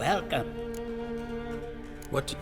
welcome. What do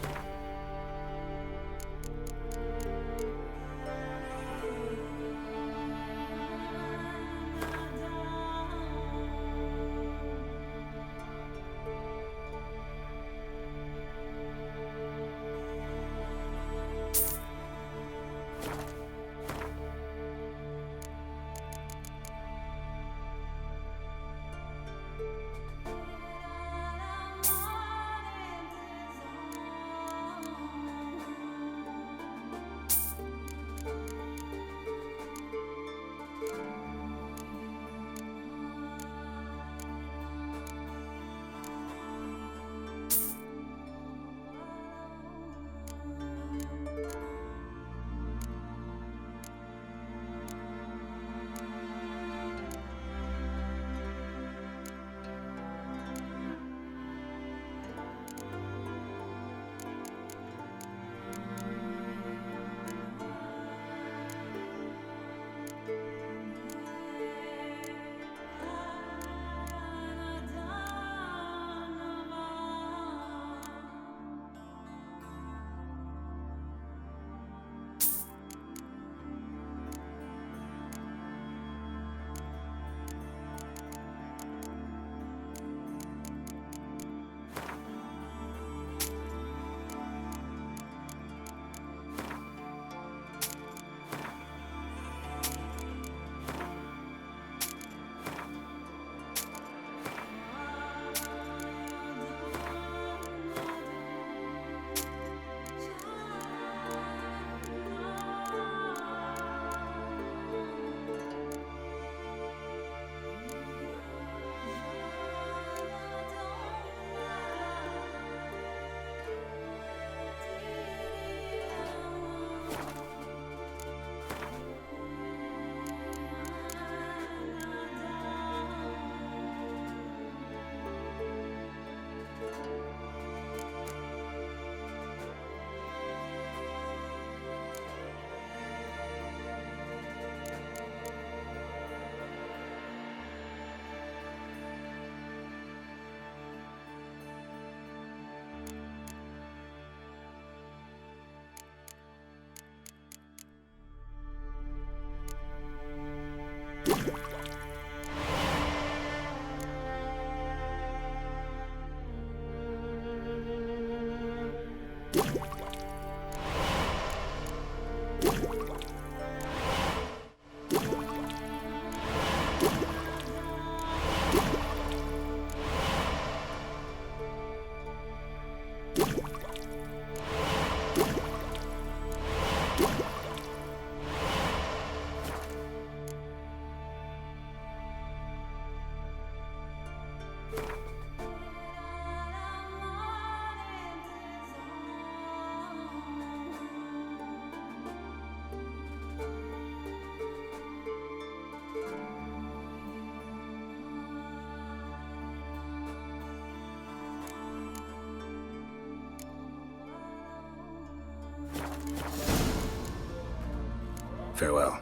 Farewell.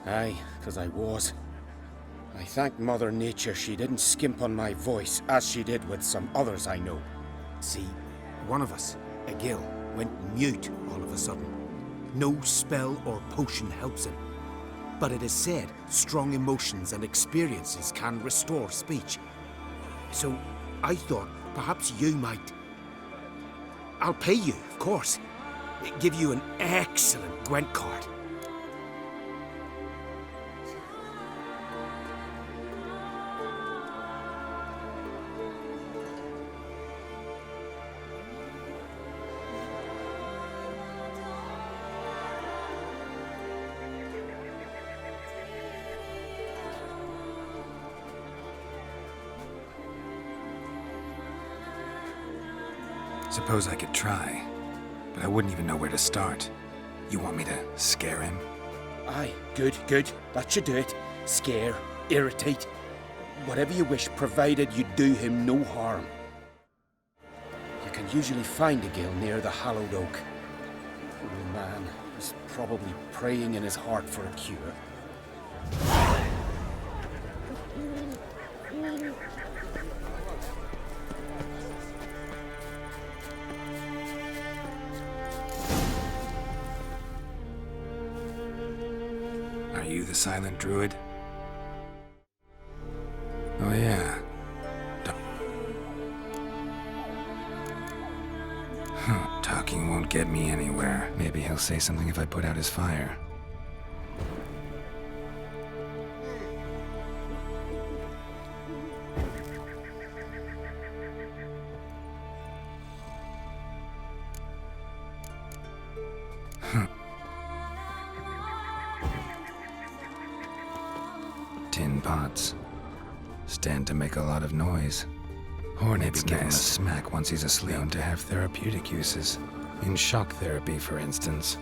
Aye, 'cause I was. I thank Mother Nature she didn't skimp on my voice, as she did with some others I know. See, one of us, a gill, went mute all of a sudden. No spell or potion helps him. But it is said strong emotions and experiences can restore speech. So I thought perhaps you might... I'll pay you, of course. Give you an excellent Gwent card. Suppose I could try, but I wouldn't even know where to start. You want me to scare him? Aye, good. That should do it. Scare, irritate, whatever you wish, provided you do him no harm. You can usually find a gill near the hallowed oak. Oh man, he's probably praying in his heart for a cure. Are you the silent druid? Oh yeah. Talking won't get me anywhere. Maybe he'll say something if I put out his fire. Tin pots. Stand to make a lot of noise. Hornets give him a smack once he's asleep. Known to have therapeutic uses. In shock therapy, for instance.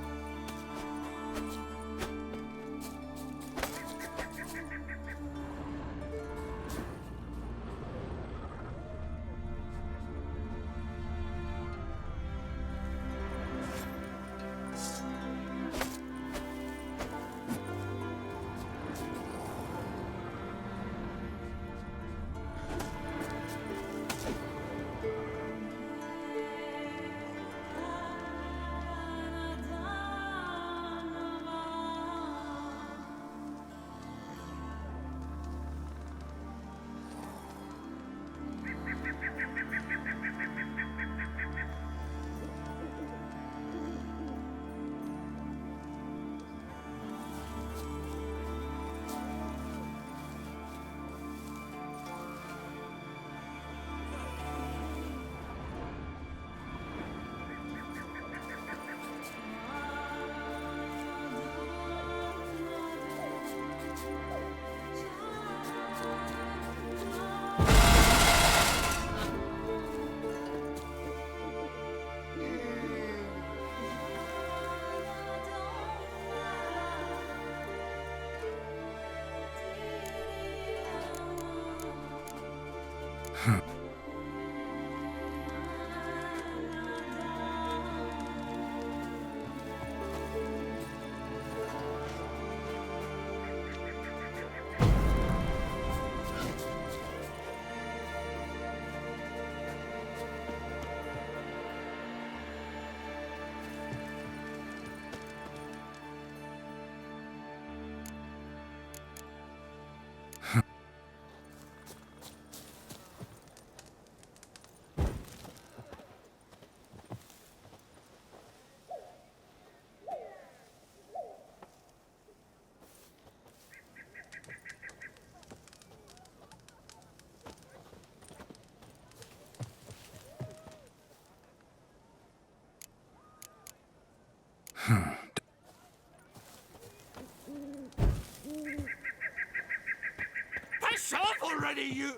Piss off already, you...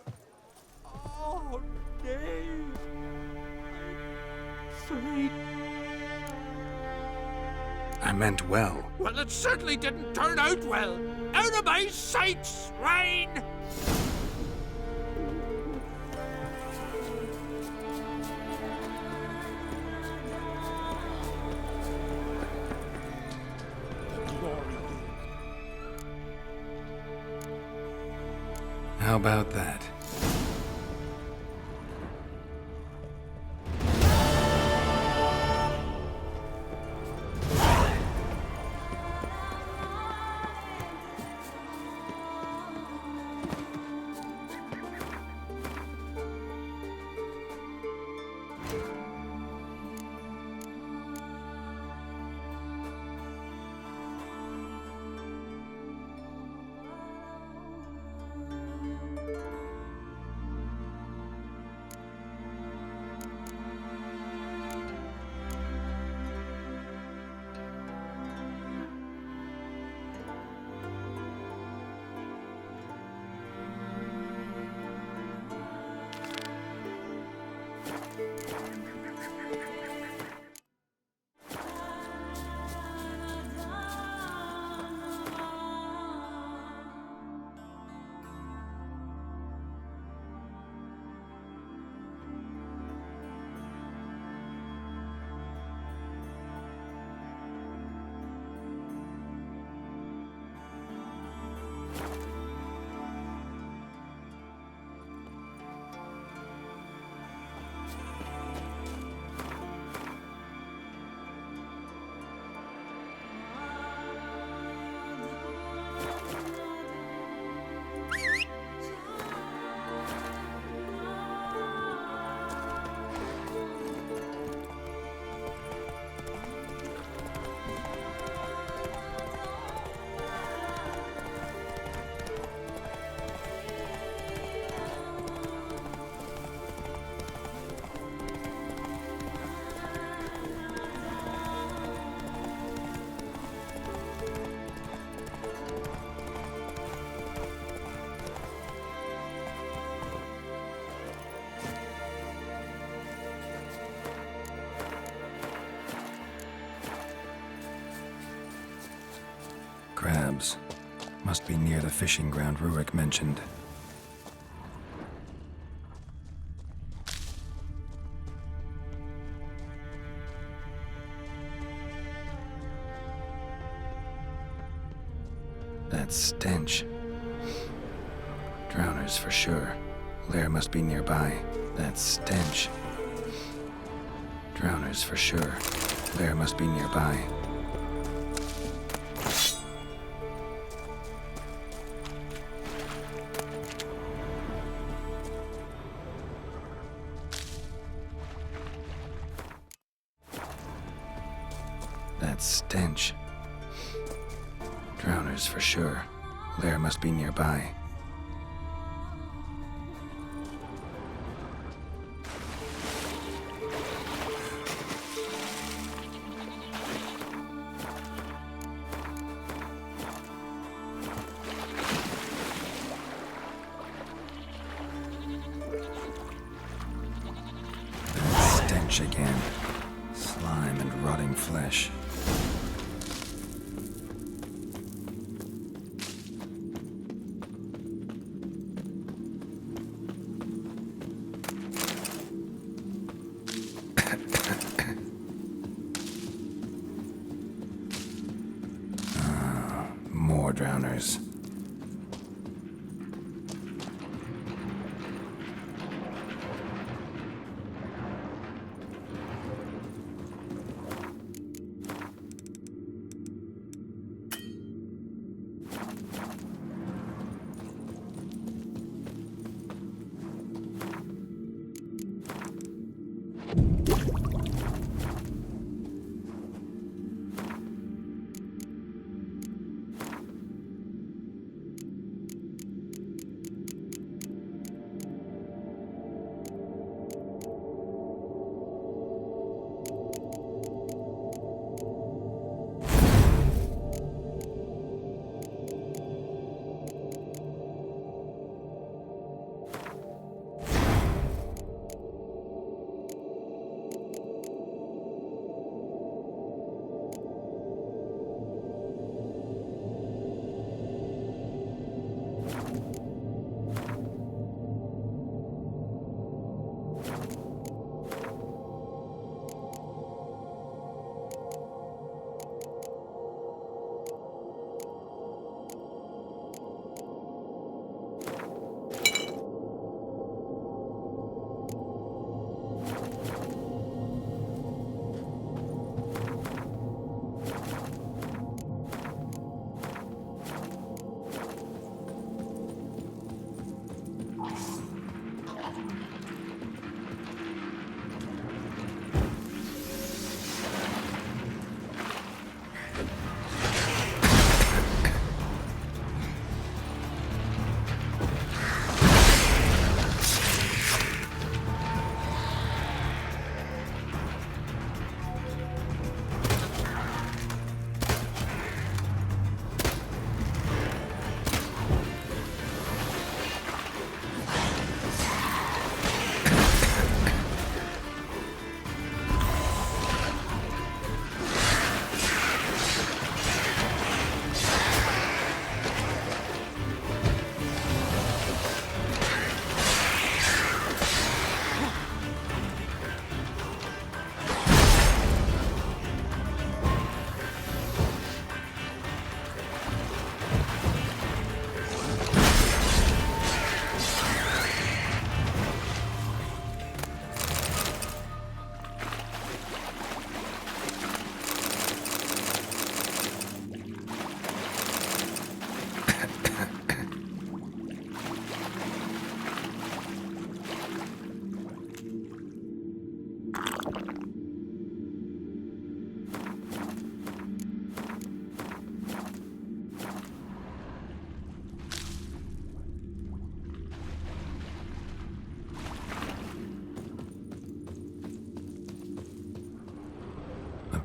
Oh, no. Sorry. I meant well. Well, it certainly didn't turn out well. Out of my sight, swine! How about that? clubs. Must be near the fishing ground Rurik mentioned. That stench. Drowners for sure. Lair must be nearby. That stench. Drowners for sure. Lair must be nearby. That stench. Drowners for sure. Lair must be nearby. That stench again. Slime and rotting flesh. More drowners.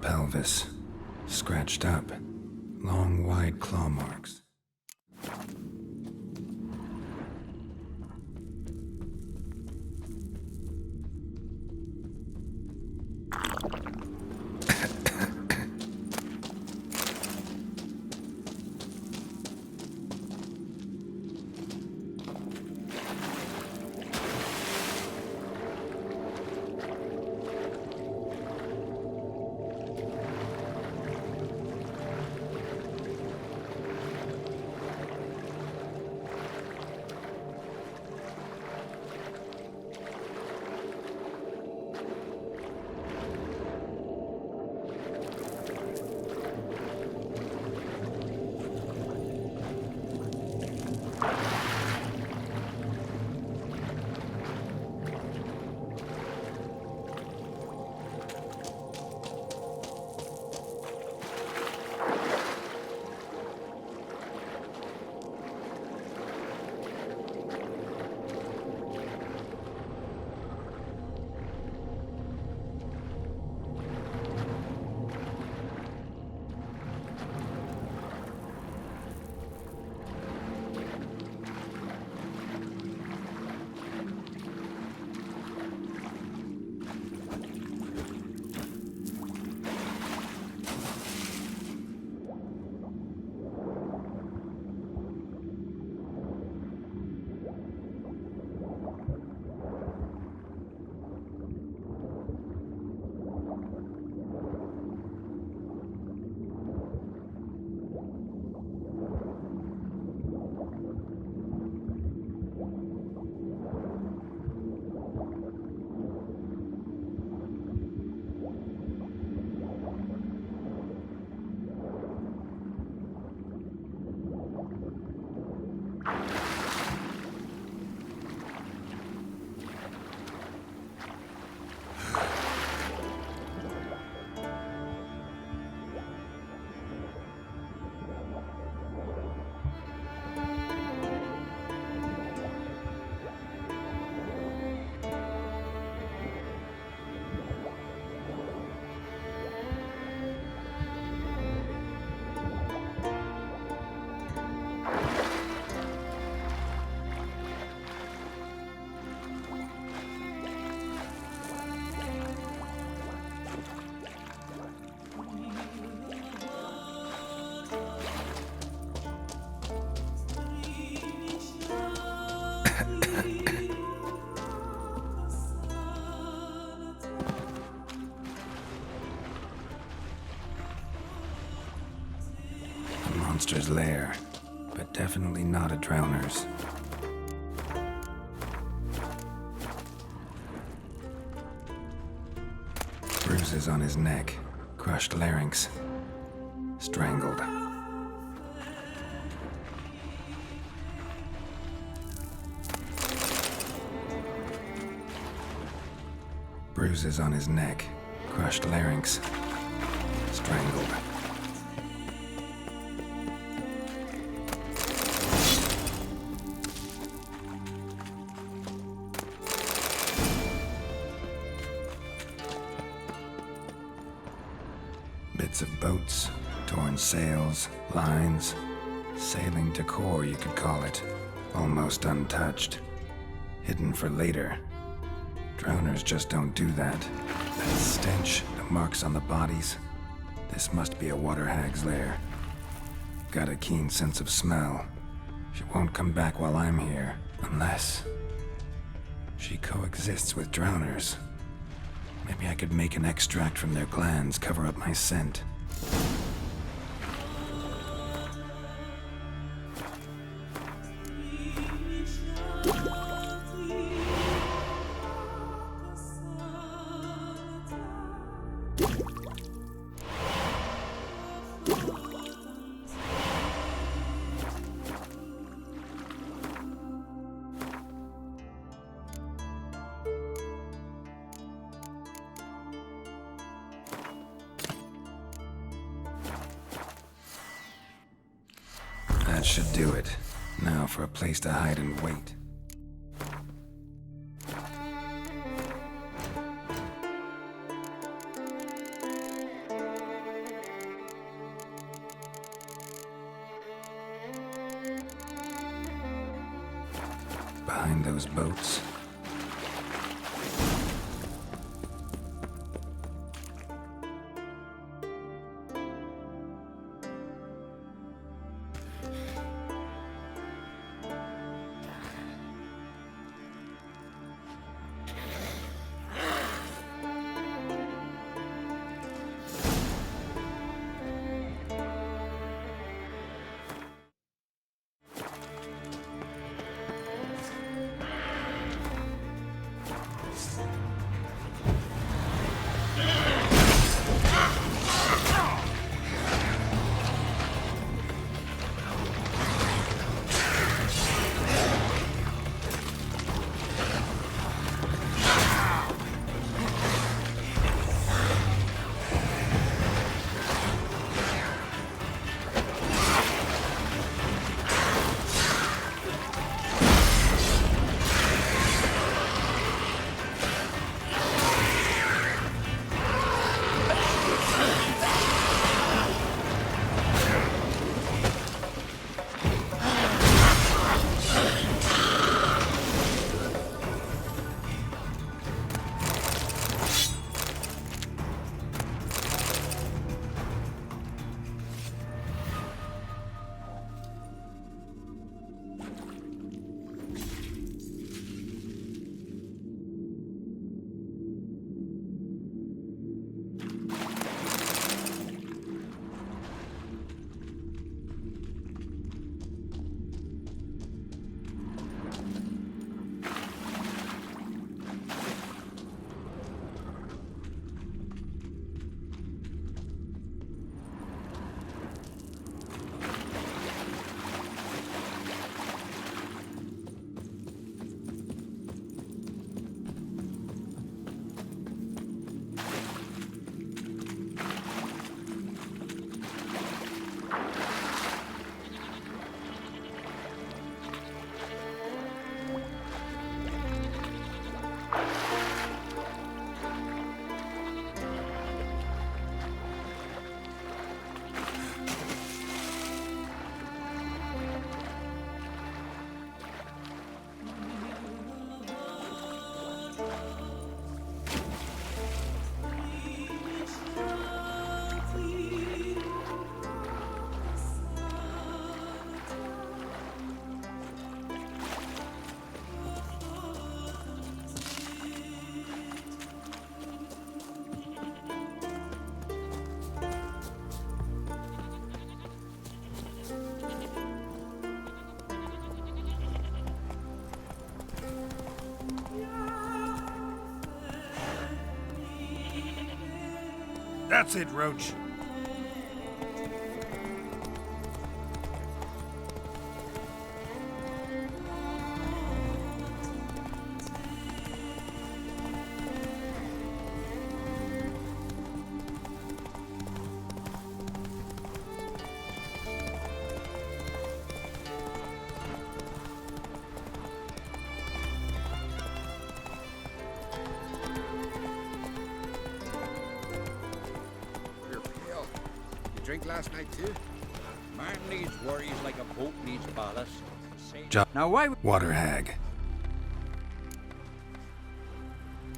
Pelvis. Scratched up. Long, wide claw marks. Monster's lair, but definitely not a drowner's. Bruises on his neck, crushed larynx, strangled. Bruises on his neck, crushed larynx, strangled. Bits of boats, torn sails, lines, sailing decor you could call it, almost untouched, hidden for later. Drowners just don't do that. That stench, the marks on the bodies. This must be a water hag's lair. Got a keen sense of smell. She won't come back while I'm here, unless she coexists with drowners. Maybe I could make an extract from their glands cover up my scent. That should do it. Now for a place to hide and wait. Behind those boats. That's it, Roach. You're pale. You drink last night too? Man needs worries like a boat needs ballast. Now why... Water hag.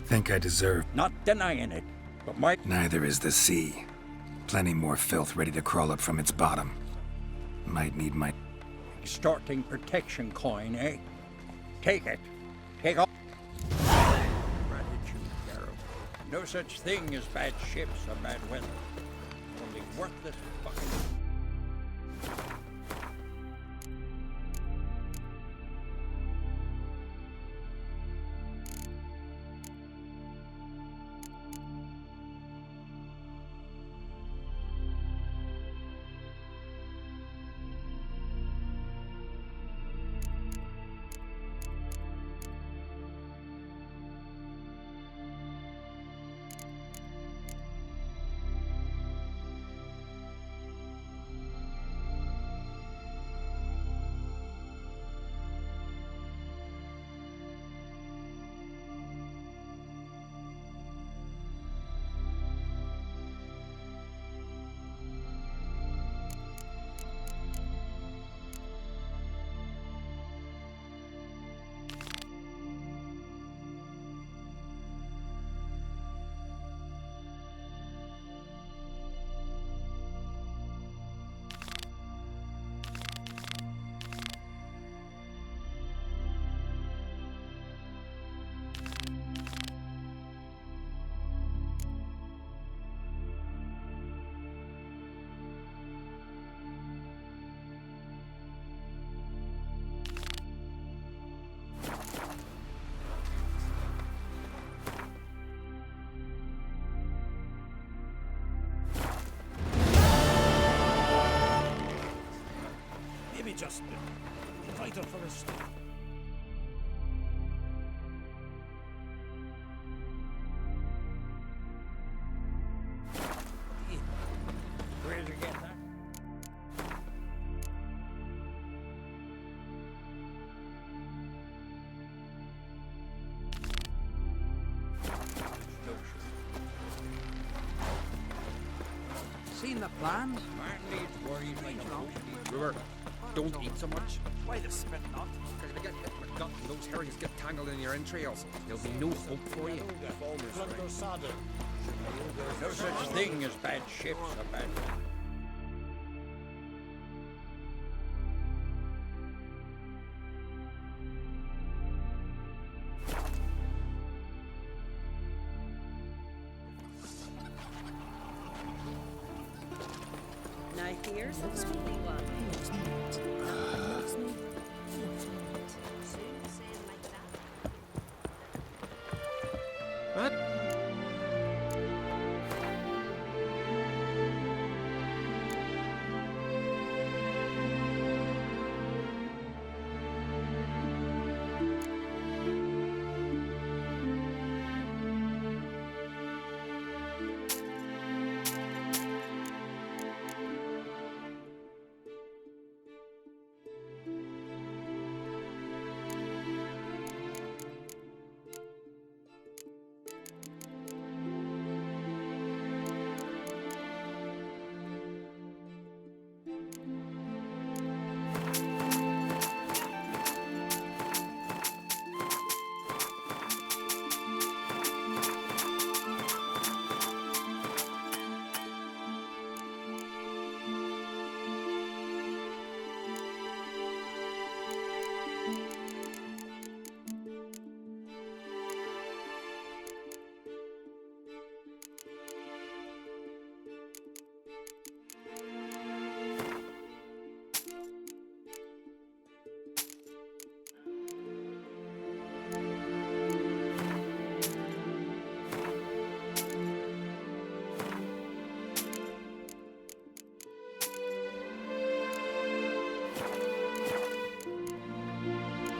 Think I deserve. Not denying it, but my... Neither is the sea. Plenty more filth ready to crawl up from its bottom. Might need my. Extorting protection coin, eh? Take it. Take all. Gratitude, Garrow. No such thing as bad ships or bad weather. Only worthless fucking... Maybe just vital for us. Where'd you get that? Seen the plans? Man needs worries like a boat needs... River, don't eat so much. Why the spit not? You're gonna get hit with gut and those herrings get tangled in your entrails. There'll be no hope for you. No such thing as bad ships or bad... Now here's a funny one.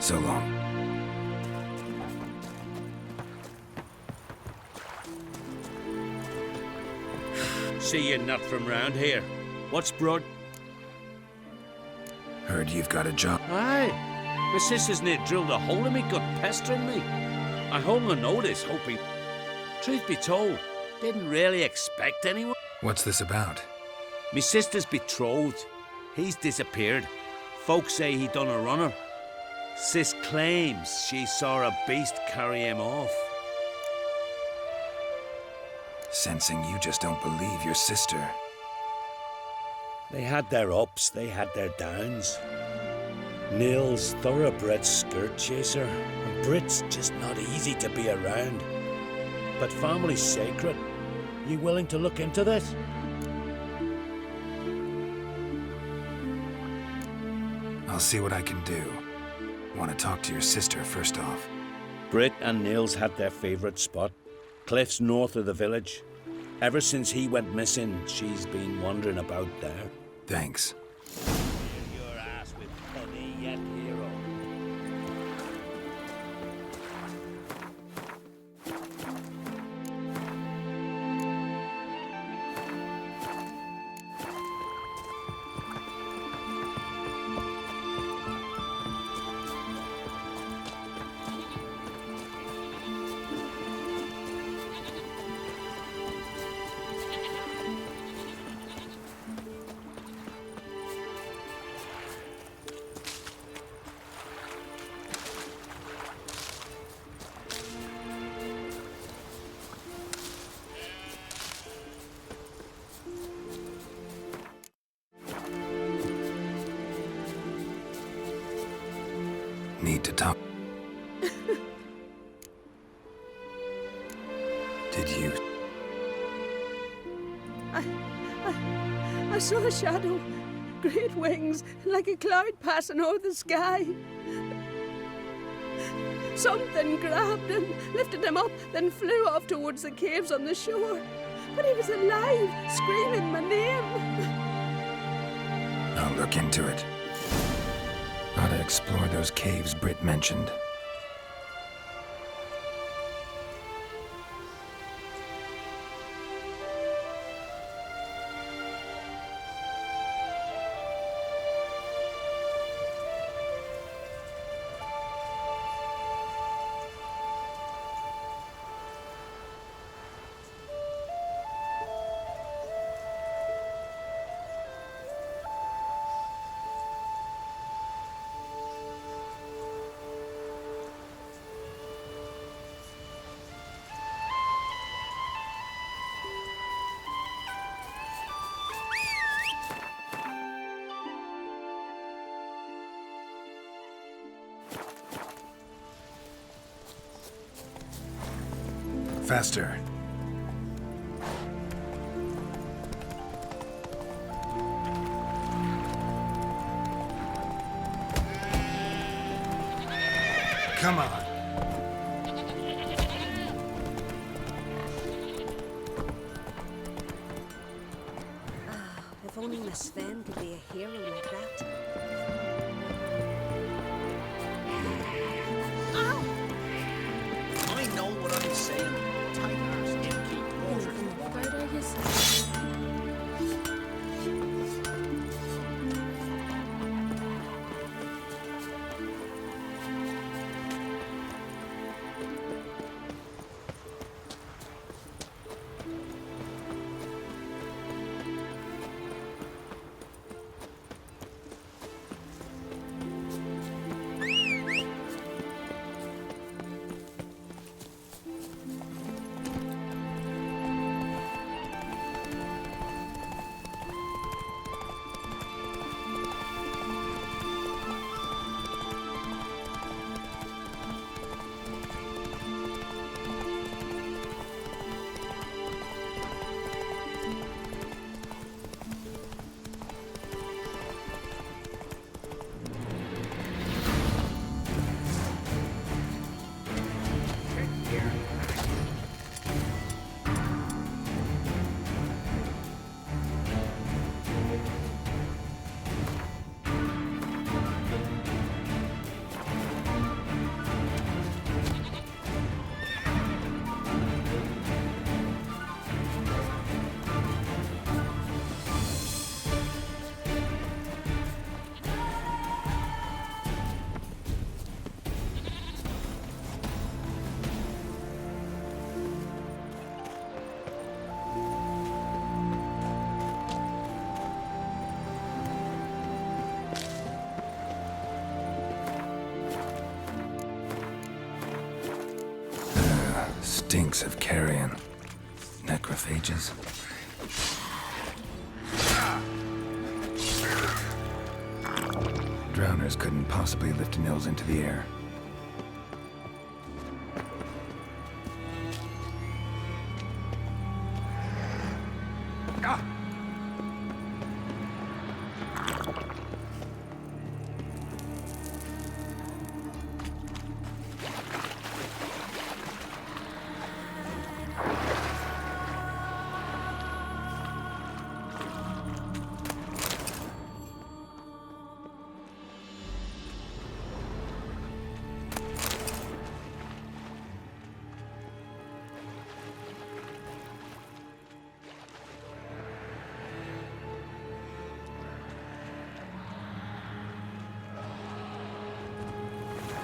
So long. See you're not from round here. What's brought? Heard you've got a job. Aye. My sister's near drilled a hole in me gut, pestering me. I hung a notice, hoping. Truth be told, didn't really expect anyone. What's this about? Me sister's betrothed. He's disappeared. Folks say he done a runner. Sis claims she saw a beast carry him off. Sensing you just don't believe your sister. They had their ups, they had their downs. Neil's thoroughbred skirt chaser, and Brit's just not easy to be around. But family's sacred. You willing to look into this? I'll see what I can do. Want to talk to your sister first off. Brit and Neil's had their favourite spot. Cliffs north of the village. Ever since he went missing, she's been wandering about there. Thanks. Your ass with penny yet, hero. Need to talk. Did you? I saw a shadow, great wings, like a cloud passing over the sky. Something grabbed him, lifted him up, then flew off towards the caves on the shore. But he was alive, screaming my name. I'll look into it. Ought to explore those caves Britt mentioned. Faster. Come on. If only Miss Sven could be a hero like that. I know what I'm saying. Tigers and keep water. stinks of carrion. Necrophages. Drowners couldn't possibly lift Nils into the air.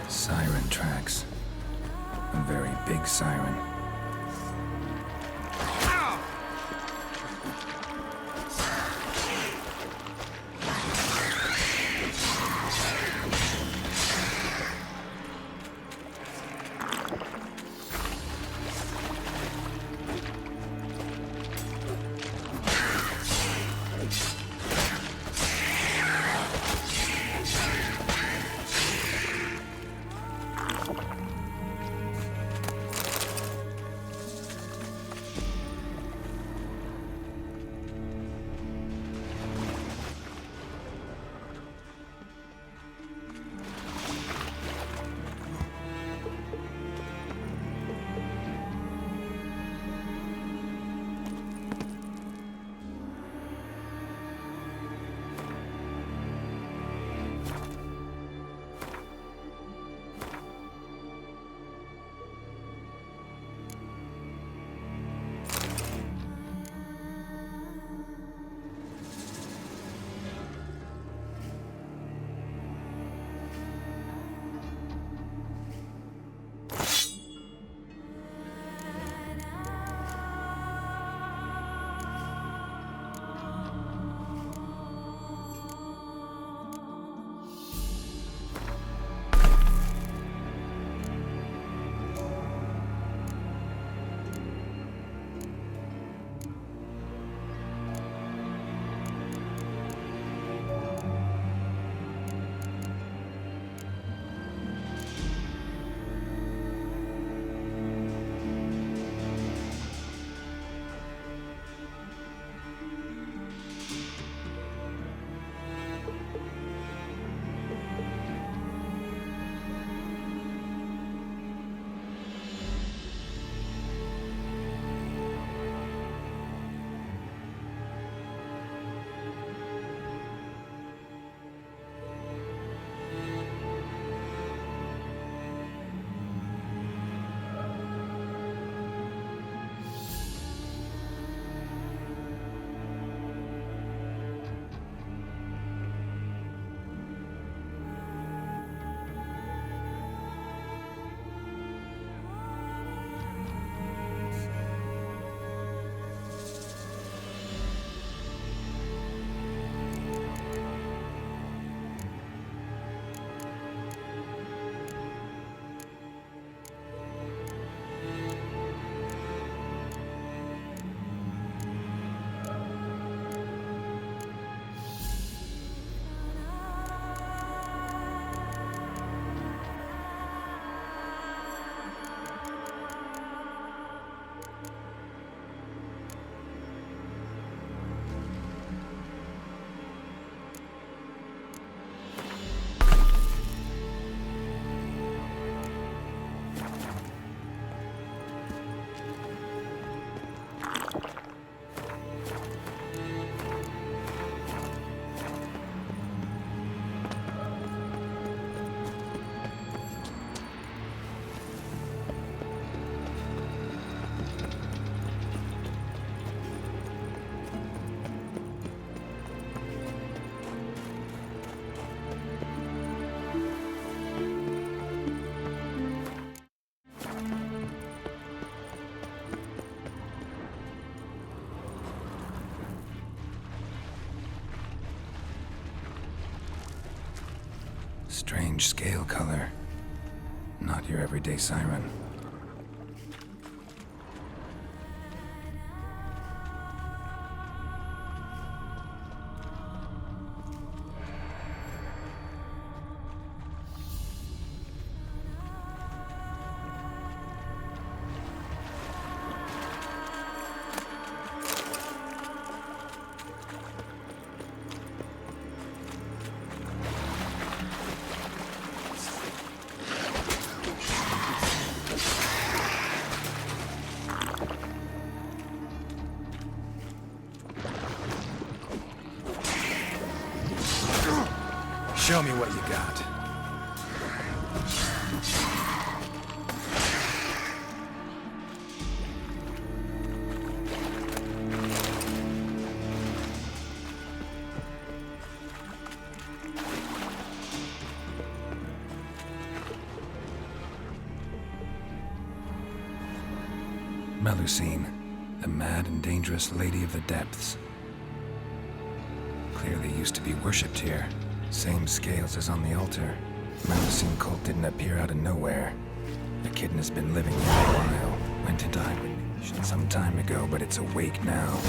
Siren tracks. A very big siren. Strange scale color. Not your everyday siren. Show me what you got. Melusine, the mad and dangerous lady of the depths. Clearly used to be worshipped here. Same scales as on the altar. Melusine cult didn't appear out of nowhere. The kitten has been living here a while. Went into hibernation some time ago, but it's awake now.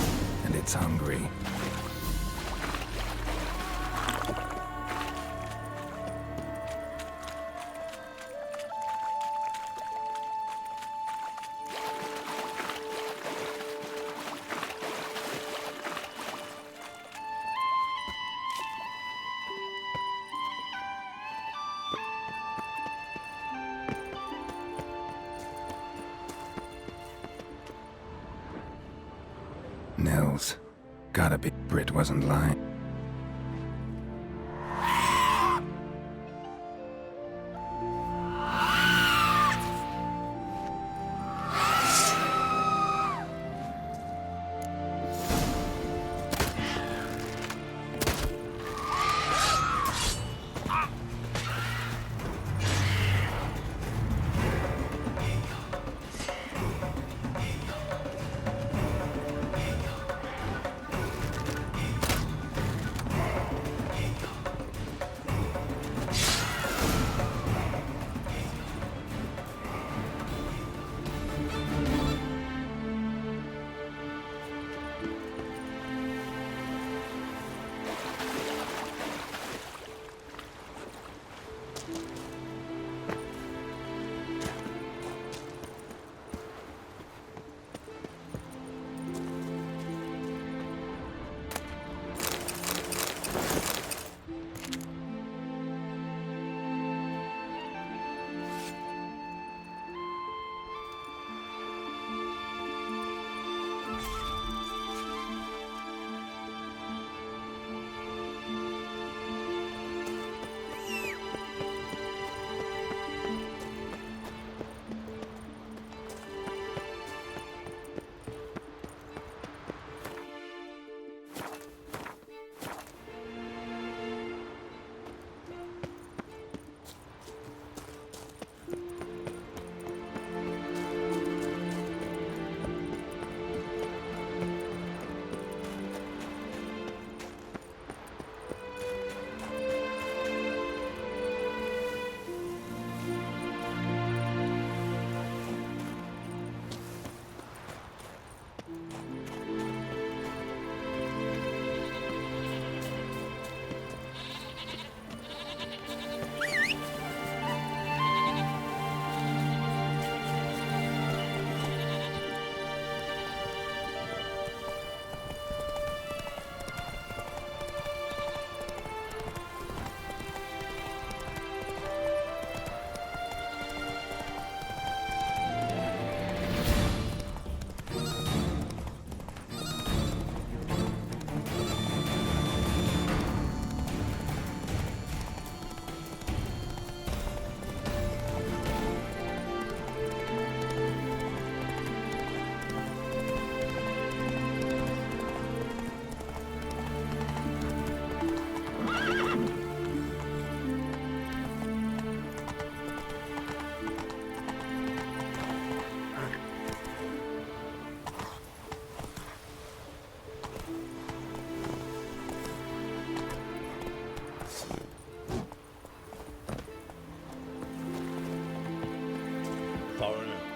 And it's hungry. Nils. Gotta be. Brit wasn't lying.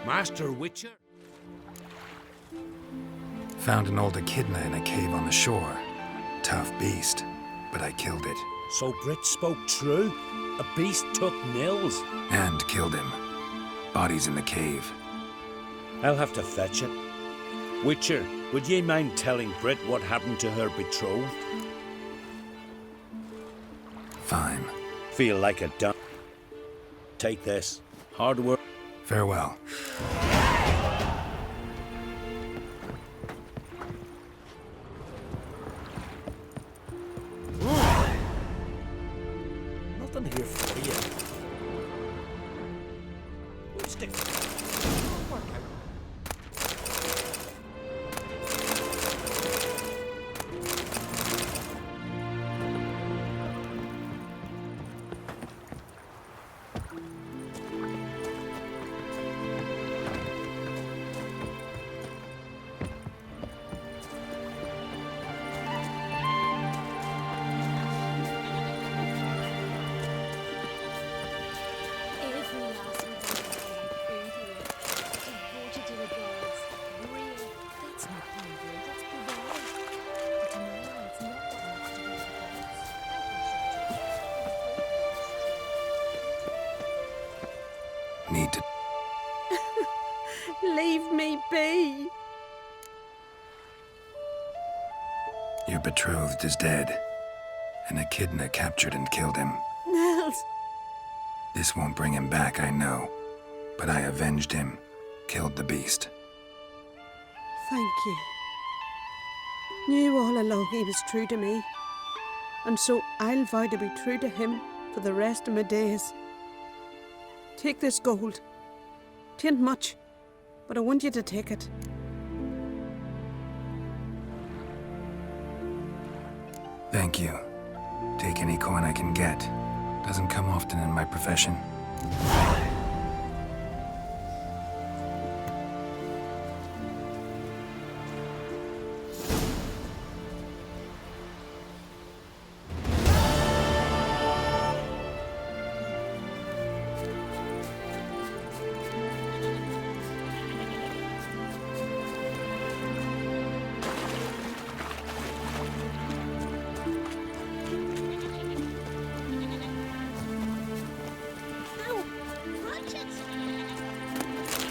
Master Witcher? Found an old echidna in a cave on the shore. Tough beast, but I killed it. So Brit spoke true? A beast took Nils? And killed him. Body's in the cave. I'll have to fetch it. Witcher, would ye mind telling Brit what happened to her betrothed? Fine. Feel like a dumb. Take this. Hard work. Farewell. it. It'll work out. Every last one of them into it. Devoted to the gods. Real. That's not bravery, that's bravado. But to me, it's not got much to do with the gods. I Need to. Leave me be. Your betrothed is dead, and Echidna captured and killed him. Nels. This won't bring him back, I know, but I avenged him, killed the beast. Thank you. Knew all along he was true to me, and so I'll vow to be true to him for the rest of my days. Take this gold. 'Tain't much, but I want you to take it. Thank you. Take any coin I can get. Doesn't come often in my profession. Ow! Watch it!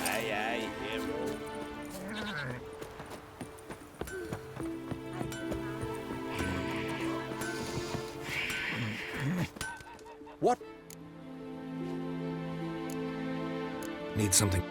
Aye, aye, hero. What? Need something.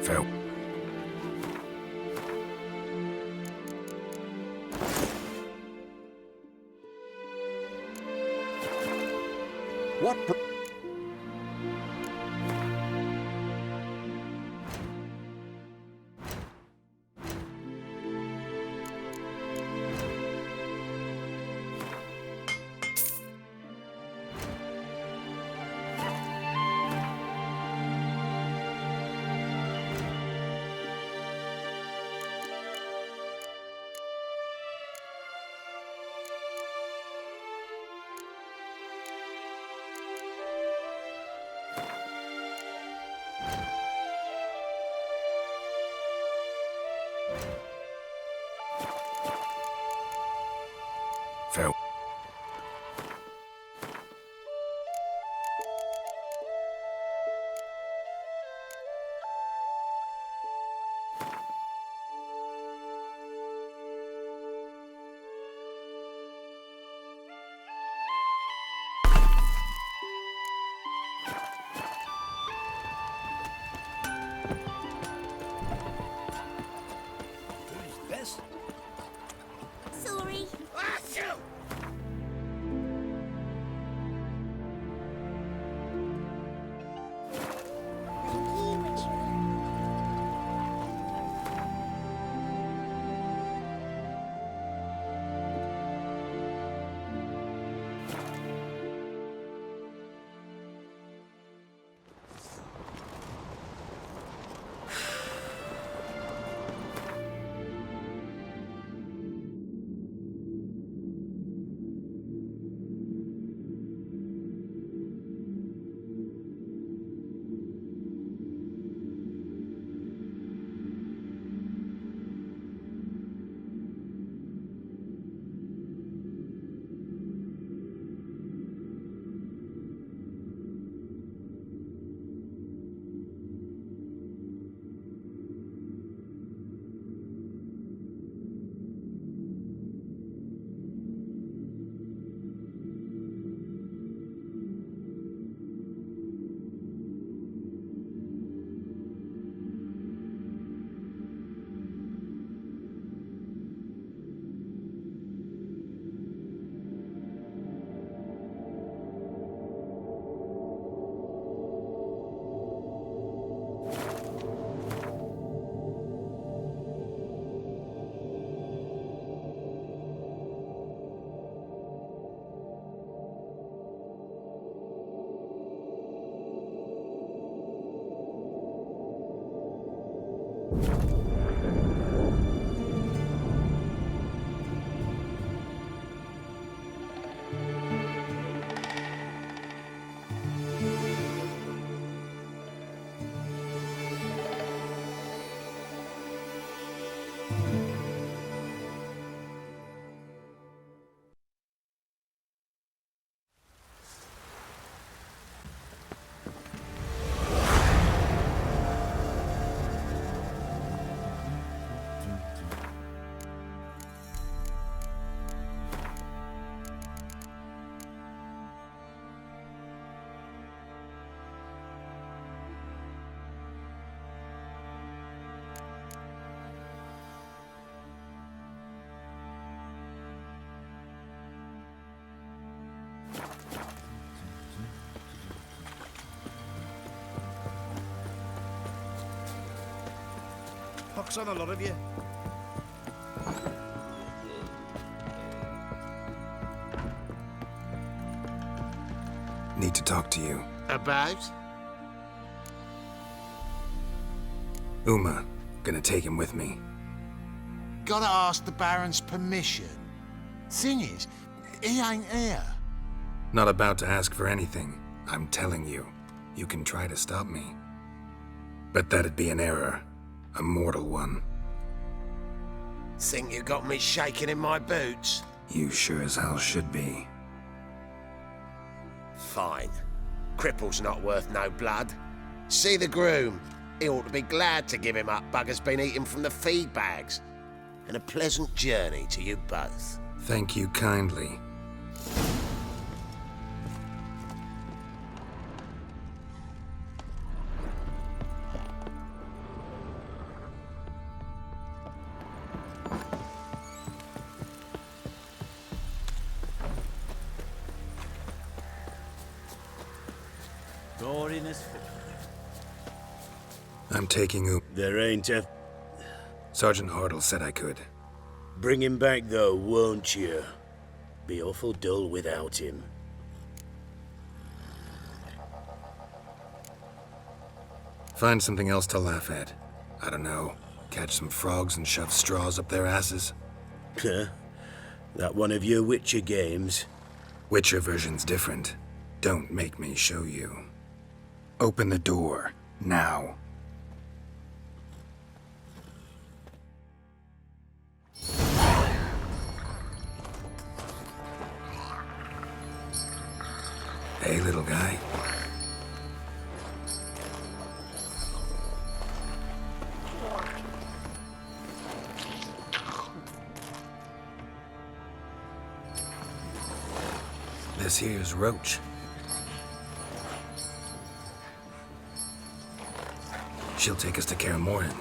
Fair. What? Fair. Who's this? Sorry. Thank you, Richard. pox on a lot of you. Need to talk to you. About? Uma. Gonna take him with me. Gotta ask the Baron's permission. Thing is, he ain't here. Not about to ask for anything. I'm telling you. You can try to stop me. But that'd be an error. A mortal one. Think you got me shaking in my boots? You sure as hell should be. Fine. Cripple's not worth no blood. See the groom. He ought to be glad to give him up. Bugger's been eating from the feed bags. And a pleasant journey to you both. Thank you kindly. Door in his foot. I'm taking Uma. There ain't a... Sergeant Hartle said I could. Bring him back, though, won't you? Be awful dull without him. Find something else to laugh at. I don't know. Catch some frogs and shove straws up their asses. Huh? That one of your Witcher games? Witcher version's different. Don't make me show you. Open the door. Now. Hey, little guy. This here's Roach. She'll take us to Kaer Morhen.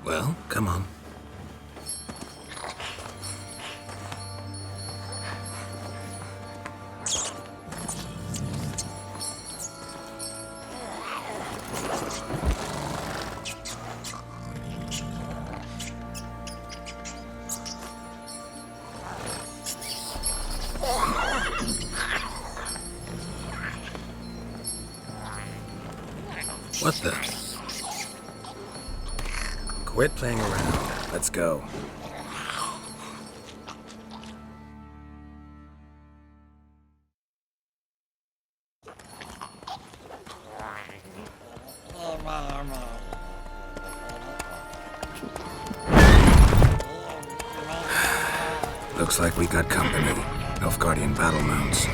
Well, come on. What the? Quit playing around. Let's go. Looks like we got company. Nilfgaardian battle mounts.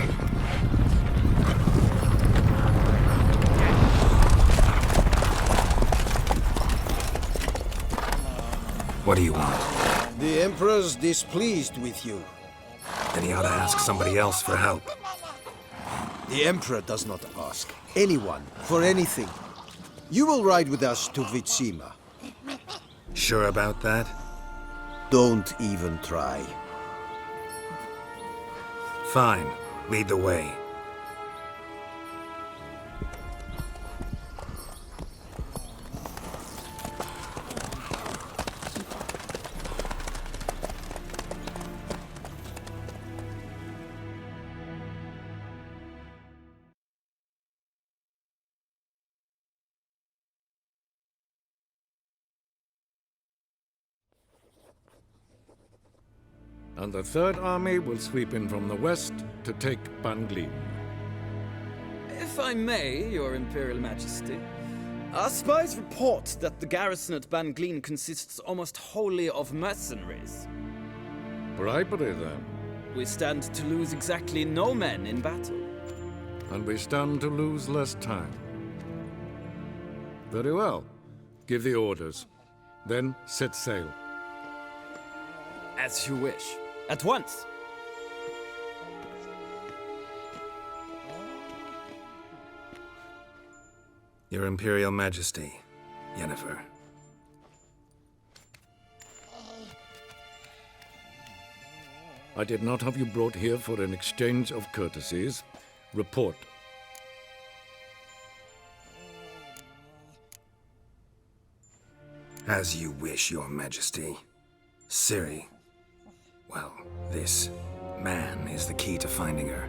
What do you want? The Emperor's displeased with you. Then he ought to ask somebody else for help. The Emperor does not ask anyone for anything. You will ride with us to Vitsima. Sure about that? Don't even try. Fine. Lead the way. And the Third Army will sweep in from the west to take Banglin. If I may, Your Imperial Majesty, our spies report that the garrison at Banglin consists almost wholly of mercenaries. Bribery, then. We stand to lose exactly no men in battle. And we stand to lose less time. Very well. Give the orders. Then set sail. As you wish. At once! Your Imperial Majesty, Yennefer. I did not have you brought here for an exchange of courtesies. Report. As you wish, Your Majesty. Ciri. Well, this man is the key to finding her.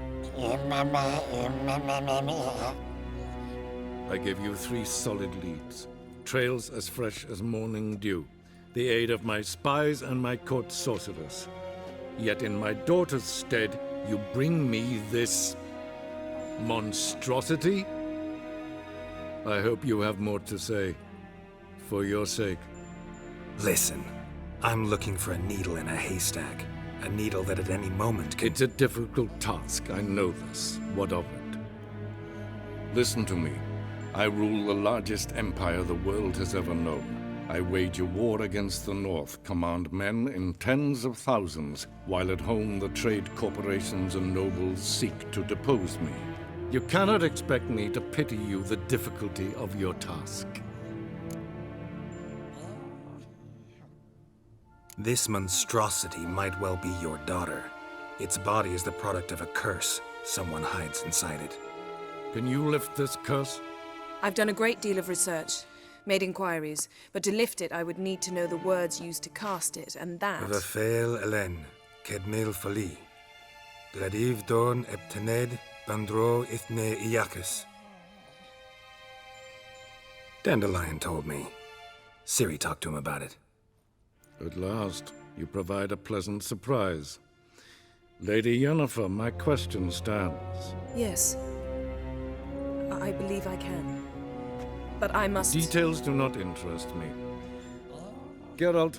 I give you 3 solid leads. Trails as fresh as morning dew. The aid of my spies and my court sorcerers. Yet in my daughter's stead, you bring me this monstrosity? I hope you have more to say. For your sake. Listen, I'm looking for a needle in a haystack. A needle that at any moment can... It's a difficult task, I know this. What of it? Listen to me. I rule the largest empire the world has ever known. I wage a war against the North, command men in tens of thousands, while at home the trade corporations and nobles seek to depose me. You cannot expect me to pity you the difficulty of your task. This monstrosity might well be your daughter. Its body is the product of a curse someone hides inside it. Can you lift this curse? I've done a great deal of research, made inquiries, but to lift it I would need to know the words used to cast it, and that... Vafael Elen, Kedmil Fali, Gladiv Dorn Eptened, Bandro Ithne Iakis. Dandelion told me. Ciri talked to him about it. At last, you provide a pleasant surprise. Lady Yennefer, my question stands. Yes. I believe I can. But I must... Details do not interest me. Geralt,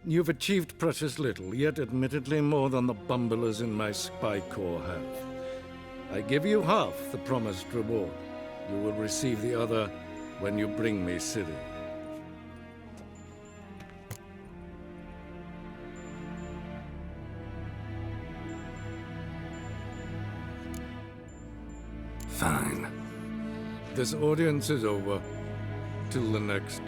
you've achieved precious little, yet admittedly more than the bumblers in my spy corps have. I give you half the promised reward. You will receive the other when you bring me Ciri. Fine. This audience is over. Till the next.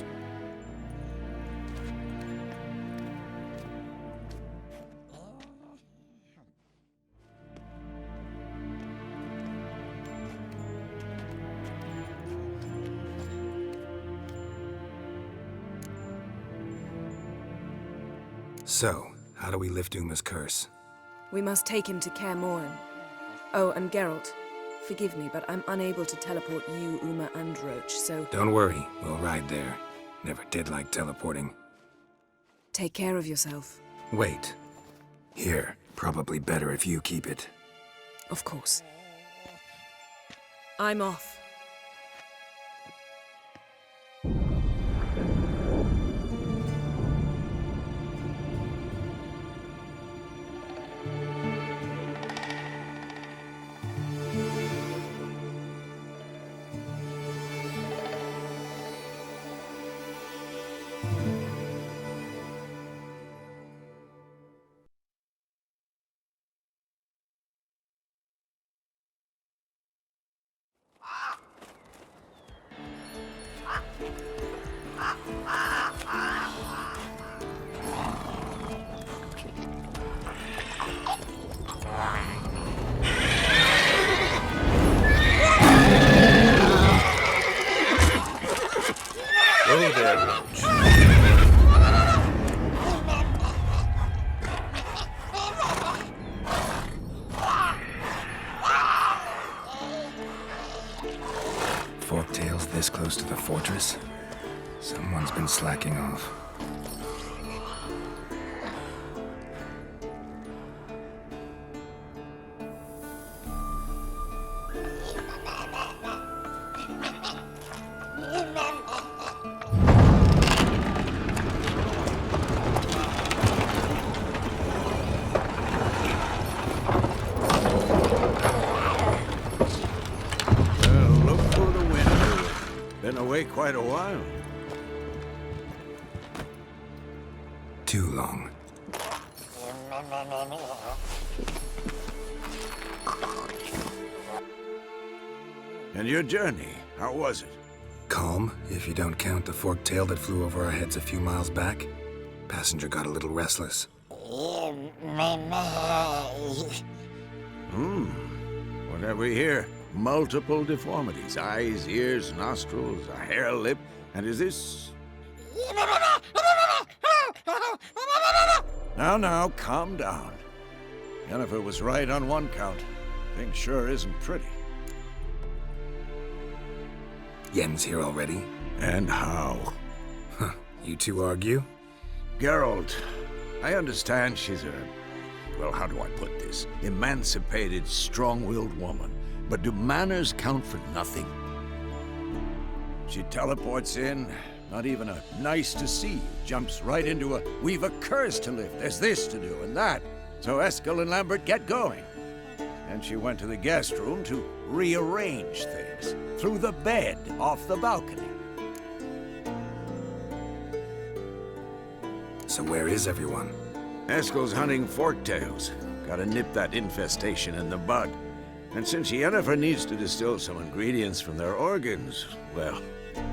So, how do we lift Uma's curse? We must take him to Kaer Morhen. Oh, and Geralt, forgive me, but I'm unable to teleport you, Uma, and Roach, so... Don't worry, we'll ride there. Never did like teleporting. Take care of yourself. Wait. Here, probably better if you keep it. Of course. I'm off. Oh, there, Roach. Forktails this close to the fortress? Someone's been slacking off. Been away quite a while. Too long. And your journey, how was it? Calm, if you don't count the forktail that flew over our heads a few miles back. Passenger got a little restless. What have we here? Multiple deformities. Eyes, ears, nostrils, a hair lip. And is this... Now, calm down. Yennefer was right on one count. Things sure isn't pretty. Yen's here already? And how? Huh. You two argue? Geralt, I understand she's a... well, how do I put this? Emancipated, strong-willed woman. But do manners count for nothing? She teleports in, not even a nice to see you, jumps right into a we've a curse to lift, there's this to do and that. So Eskel and Lambert get going. And she went to the guest room to rearrange things. Through the bed, off the balcony. So where is everyone? Eskel's hunting forktails. Gotta nip that infestation in the bud. And since Yennefer needs to distill some ingredients from their organs, well,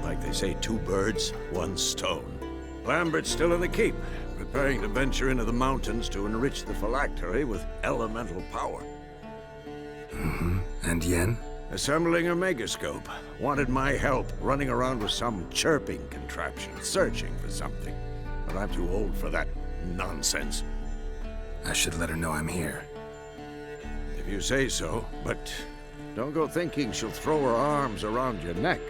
like they say, 2 birds, 1 stone. Lambert's still in the keep, preparing to venture into the mountains to enrich the phylactery with elemental power. Mm-hmm. And Yen? Assembling a megascope. Wanted my help running around with some chirping contraption, searching for something. But I'm too old for that nonsense. I should let her know I'm here. If you say so, but don't go thinking she'll throw her arms around your neck.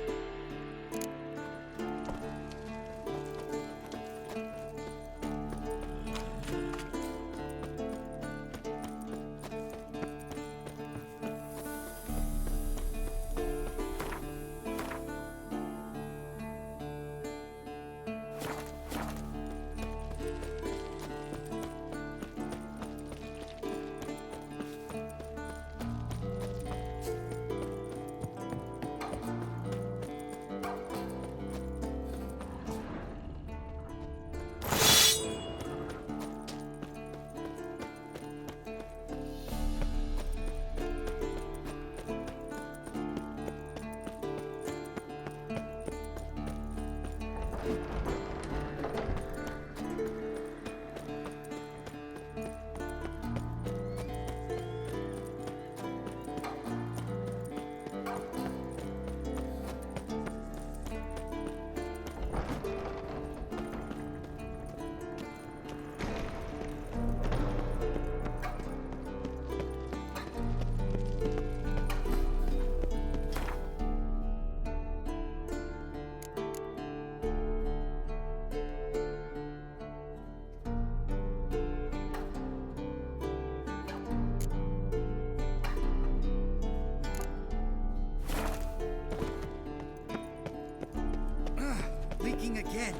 Again.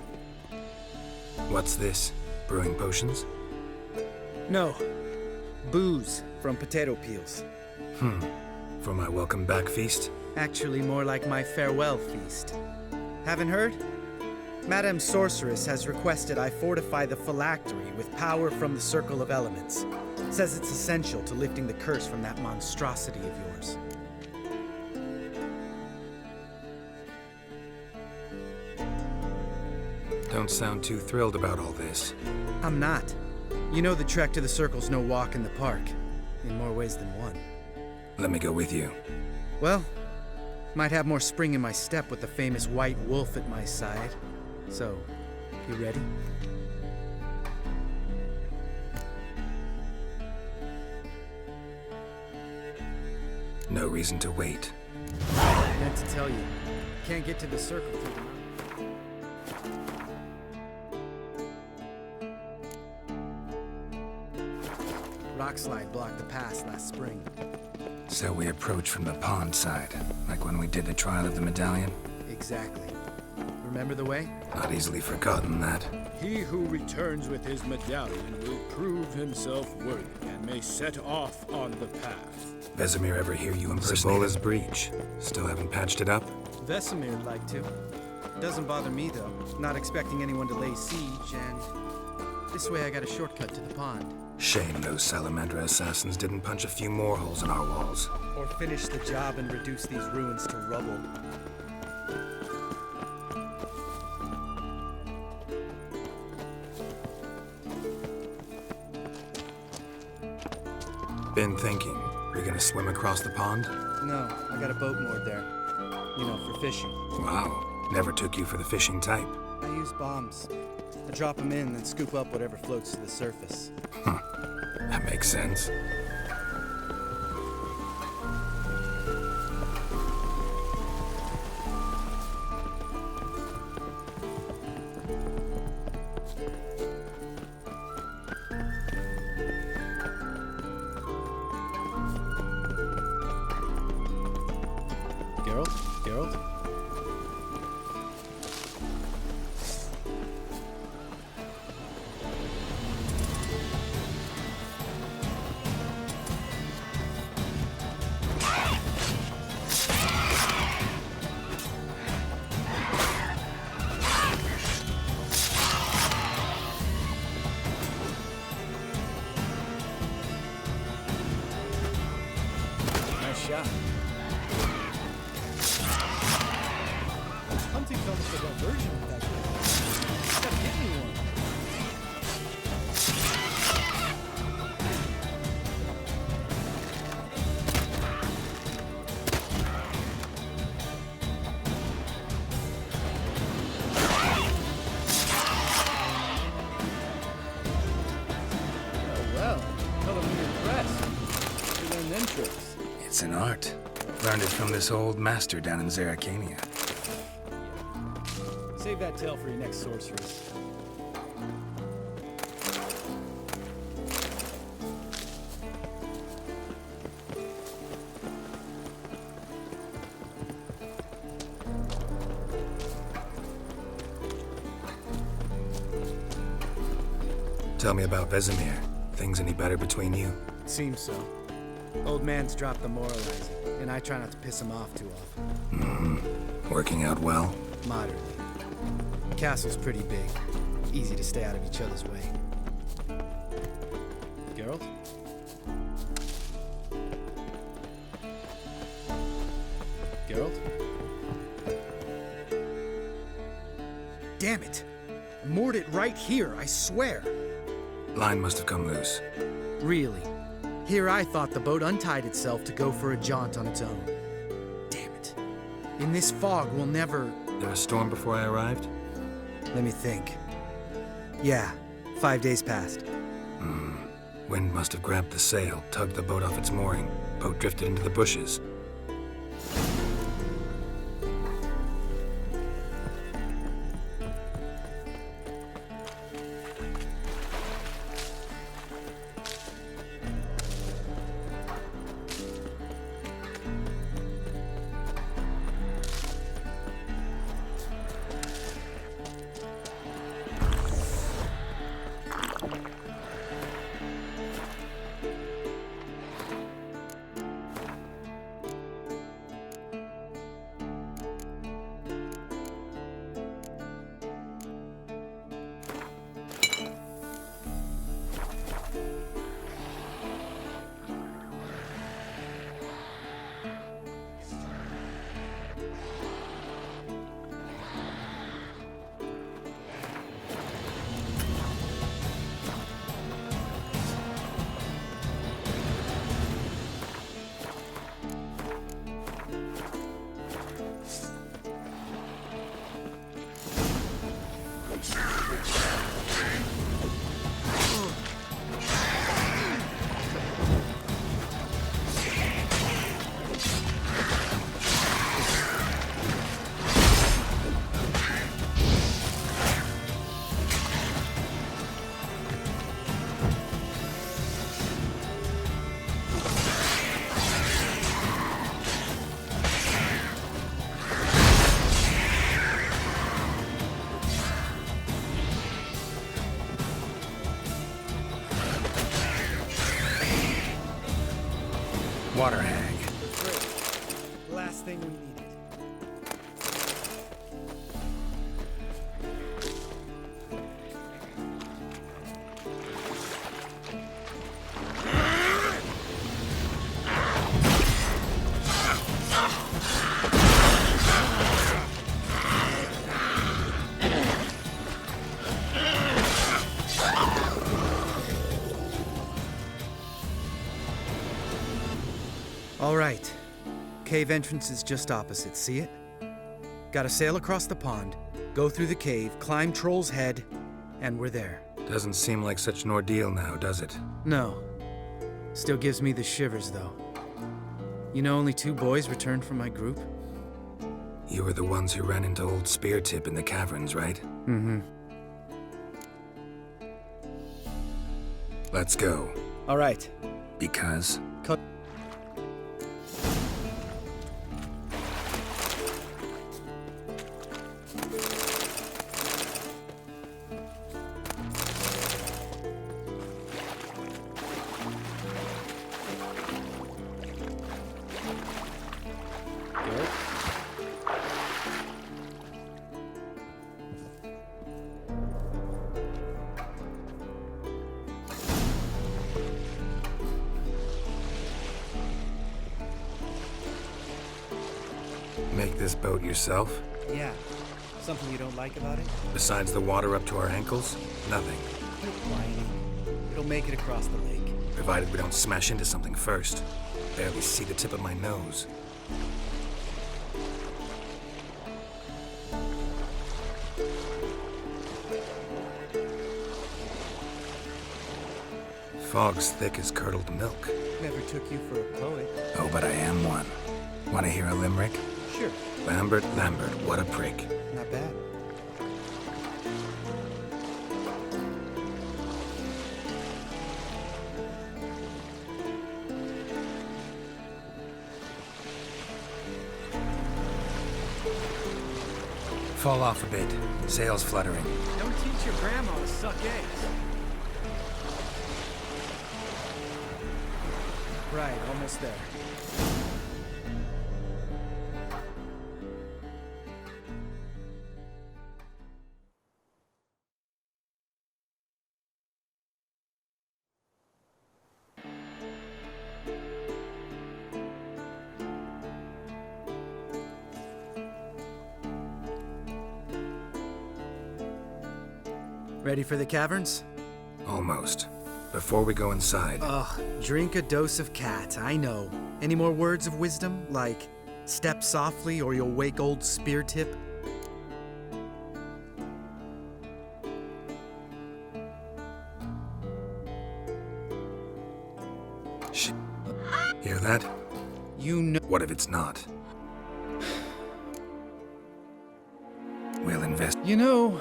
What's this? Brewing potions? No. Booze from potato peels. For my welcome back feast? Actually, more like my farewell feast. Haven't heard? Madame Sorceress has requested I fortify the phylactery with power from the Circle of Elements. Says it's essential to lifting the curse from that monstrosity of yours. Don't sound too thrilled about all this. I'm not. You know the trek to the Circle's no walk in the park. In more ways than one. Let me go with you. Well, might have more spring in my step with the famous white wolf at my side. So, you ready? No reason to wait. I meant to tell you. Can't get to the Circle through the mountain. Rockslide blocked the pass last spring. So we approach from the pond side, like when we did the trial of the medallion? Exactly. Remember the way? Not easily forgotten that. He who returns with his medallion will prove himself worthy and may set off on the path. Vesemir ever hear you impersonate Zabola's breach? Still haven't patched it up? Vesemir'd like to. Doesn't bother me though. Not expecting anyone to lay siege, and this way I got a shortcut to the pond. Shame those Salamandra assassins didn't punch a few more holes in our walls. Or finish the job and reduce these ruins to rubble. Been thinking, you're gonna swim across the pond? No, I got a boat moored there. You know, for fishing. Wow, never took you for the fishing type. I use bombs. I drop them in, then scoop up whatever floats to the surface. That makes sense. Geralt? Geralt? Nice shot. Hunting's almost a diversion with that guy. Gotta get me one. Oh, well. Tell them you're impressed. You learned them tricks. It's an art. Learned it from this old master down in Zerrikania. Save that tale for your next sorceress. Tell me about Vesemir. Things any better between you? Seems so. Old man's dropped the moralizing, and I try not to piss him off too often. Working out well? Moderately. Castle's pretty big. Easy to stay out of each other's way. Geralt? Geralt? Damn it! I moored it right here, I swear! Line must have come loose. Really? Here I thought the boat untied itself to go for a jaunt on its own. Damn it. In this fog, we'll never... There a storm before I arrived? Let me think. Yeah, 5 days passed. Wind must have grabbed the sail, tugged the boat off its mooring. Boat drifted into the bushes. Water hag. Great. Last thing we needed. All right. Cave entrance is just opposite, see it? Gotta sail across the pond, Go through the cave, climb Troll's Head, and we're there. Doesn't seem like such an ordeal now, does it? No. Still gives me the shivers, though. You know, only 2 boys returned from my group. You were the ones who ran into old Speartip in the caverns, right? Mm-hmm. Let's go. All right. Because? Make this boat yourself? Yeah. Something you don't like about it? Besides the water up to our ankles? Nothing. Quit whining. It'll make it across the lake. Provided we don't smash into something first. Barely see the tip of my nose. Fog's thick as curdled milk. Never took you for a poet. Oh, but I am one. Want to hear a limerick? Sure. Lambert, what a prick. Not bad. Fall off a bit. Sails fluttering. Don't teach your grandma to suck eggs. Right, almost there. Ready for the caverns? Almost. Before we go inside... Ugh, drink a dose of cat, I know. Any more words of wisdom, like, step softly or you'll wake old Speartip? Shh. Hear that? You know... What if it's not? We'll invest... You know...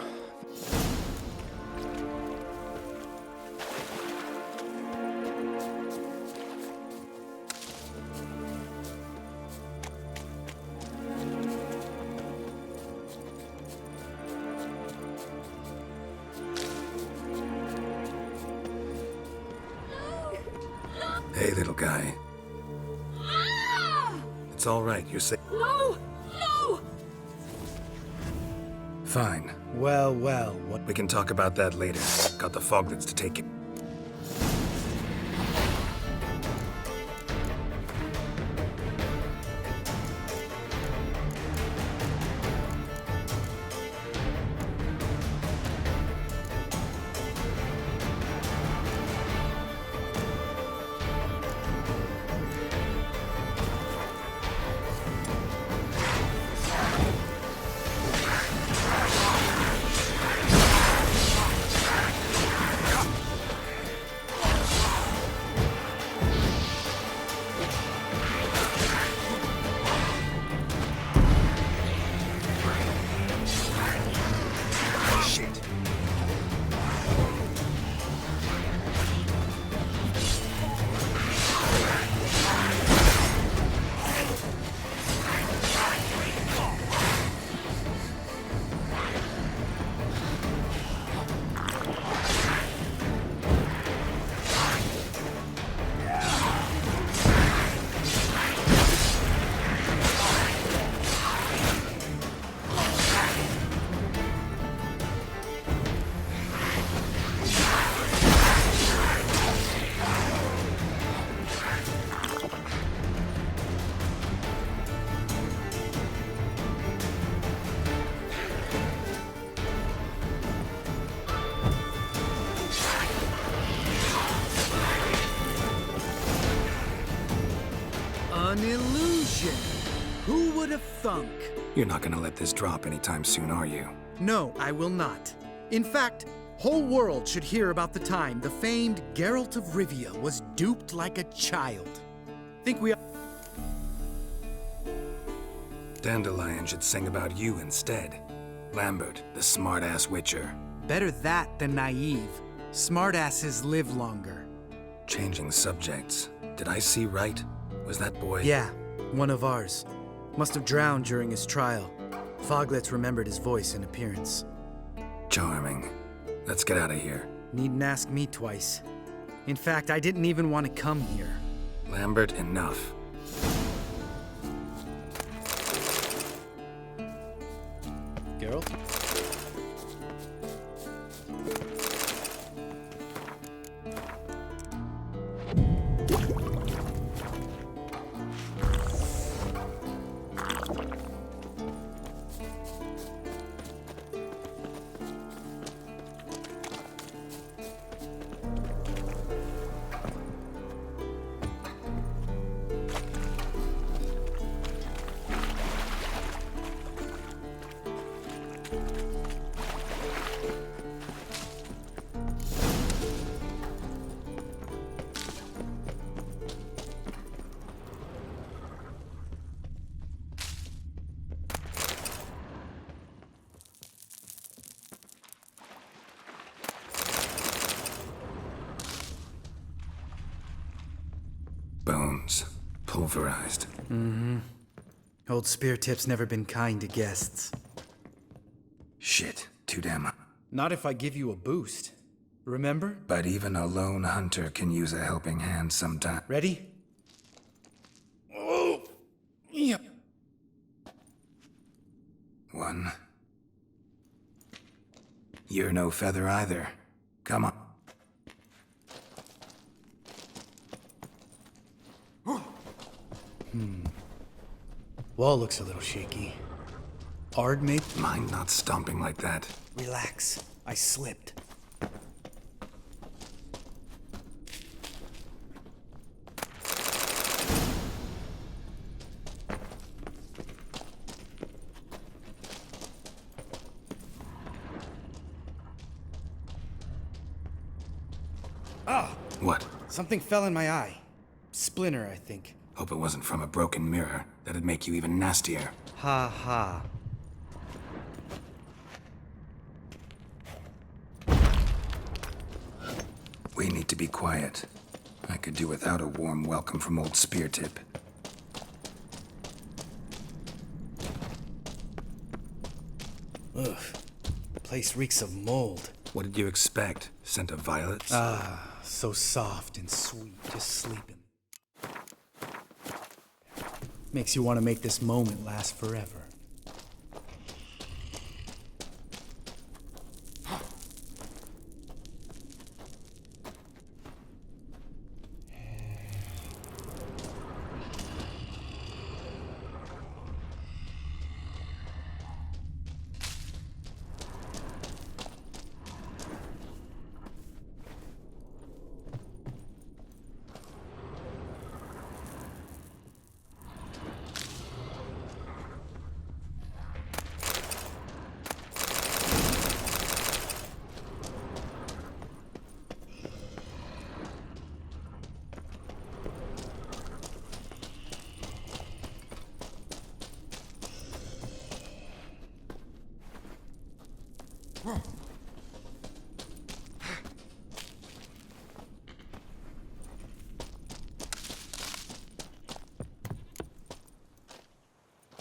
Hey, little guy. It's all right, you're safe. No! No! Fine. Well, what... We can talk about that later. Got the foglets to take it. An illusion! Who would have thunk? You're not gonna let this drop anytime soon, are you? No, I will not. In fact, whole world should hear about the time the famed Geralt of Rivia was duped like a child. Think we... Dandelion should sing about you instead. Lambert, the smart-ass witcher. Better that than naive. Smartasses live longer. Changing subjects. Did I see right? Was that boy... Yeah, one of ours. Must have drowned during his trial. Foglets remembered his voice and appearance. Charming. Let's get out of here. Needn't ask me twice. In fact, I didn't even want to come here. Lambert, enough. Geralt? Bones. Pulverized. Mm-hmm. Old Spear Tip's never been kind to guests. Shit. Too damn... Not if I give you a boost. Remember? But even a lone hunter can use a helping hand sometime. Ready? Oh! Yep. 1. You're no feather either. Come on. Wall looks a little shaky. Hard, mate? Mind not stomping like that. Relax. I slipped. Ah! What? Something fell in my eye. Splinter, I think. Hope it wasn't from a broken mirror. That'd make you even nastier. Ha ha. We need to be quiet. I could do without a warm welcome from old Spear Tip. Ugh. Place reeks of mold. What did you expect? Scent of violets? Ah, so soft and sweet, just sleeping. Makes you want to make this moment last forever.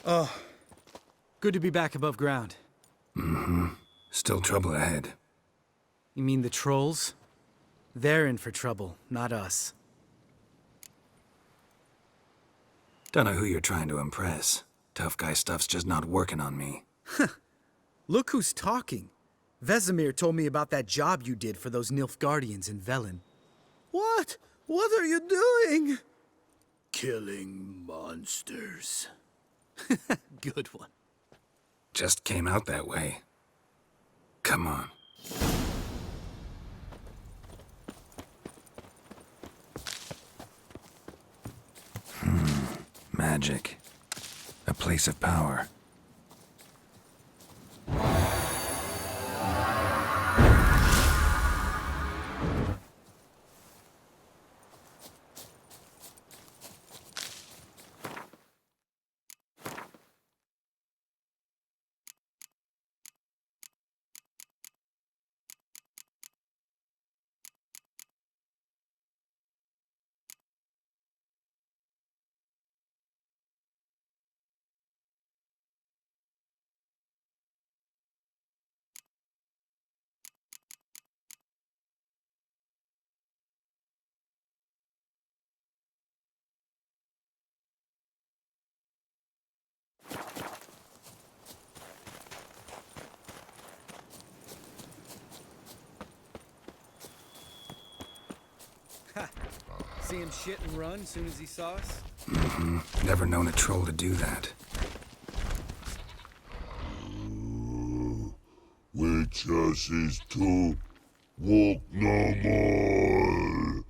Oh, good to be back above ground. Mm-hmm. Still trouble ahead. You mean the trolls? They're in for trouble, not us. Don't know who you're trying to impress. Tough guy stuff's just not working on me. Look who's talking. Vesemir told me about that job you did for those Nilfgaardians in Velen. What? What are you doing? Killing monsters. Good one. Just came out that way. Come on. Magic. A place of power. Ha! See him shit and run soon as he saw us? Mm-hmm. Never known a troll to do that. Witches is to walk no more.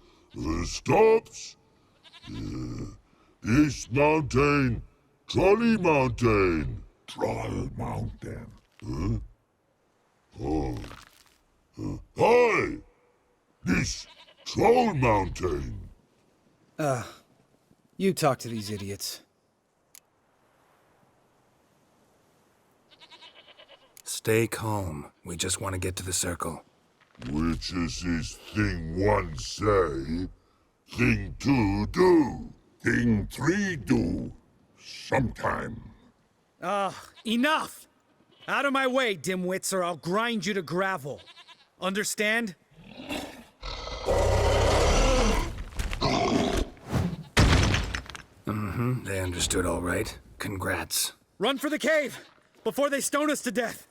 Stops. East Mountain, Trolley Mountain. Troll Mountain. Huh? Oh. Hi! This Troll Mountain. You talk to these idiots. Stay calm. We just want to get to the circle. Witches is thing one say, thing two do, thing three do, sometime. Enough! Out of my way, dimwits, or I'll grind you to gravel. Understand? Mm-hmm. They understood all right. Congrats. Run for the cave! Before they stone us to death!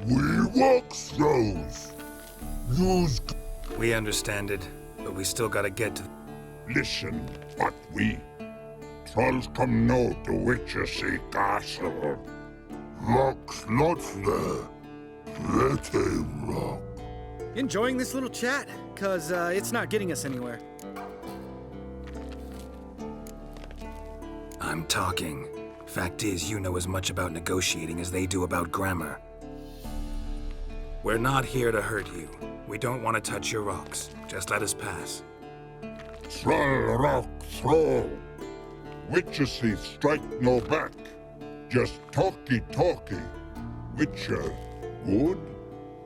We walk throws. Use. We understand it, but we still gotta get to. Listen, but we. Trolls come no to Witchessy Castle. Rocks lots there. Plenty rock. Enjoying this little chat? 'Cause it's not getting us anywhere. I'm talking. Fact is, you know as much about negotiating as they do about grammar. We're not here to hurt you. We don't want to touch your rocks. Just let us pass. Troll rock throw. Witchessy strike no back. Just talky. Witcher, good?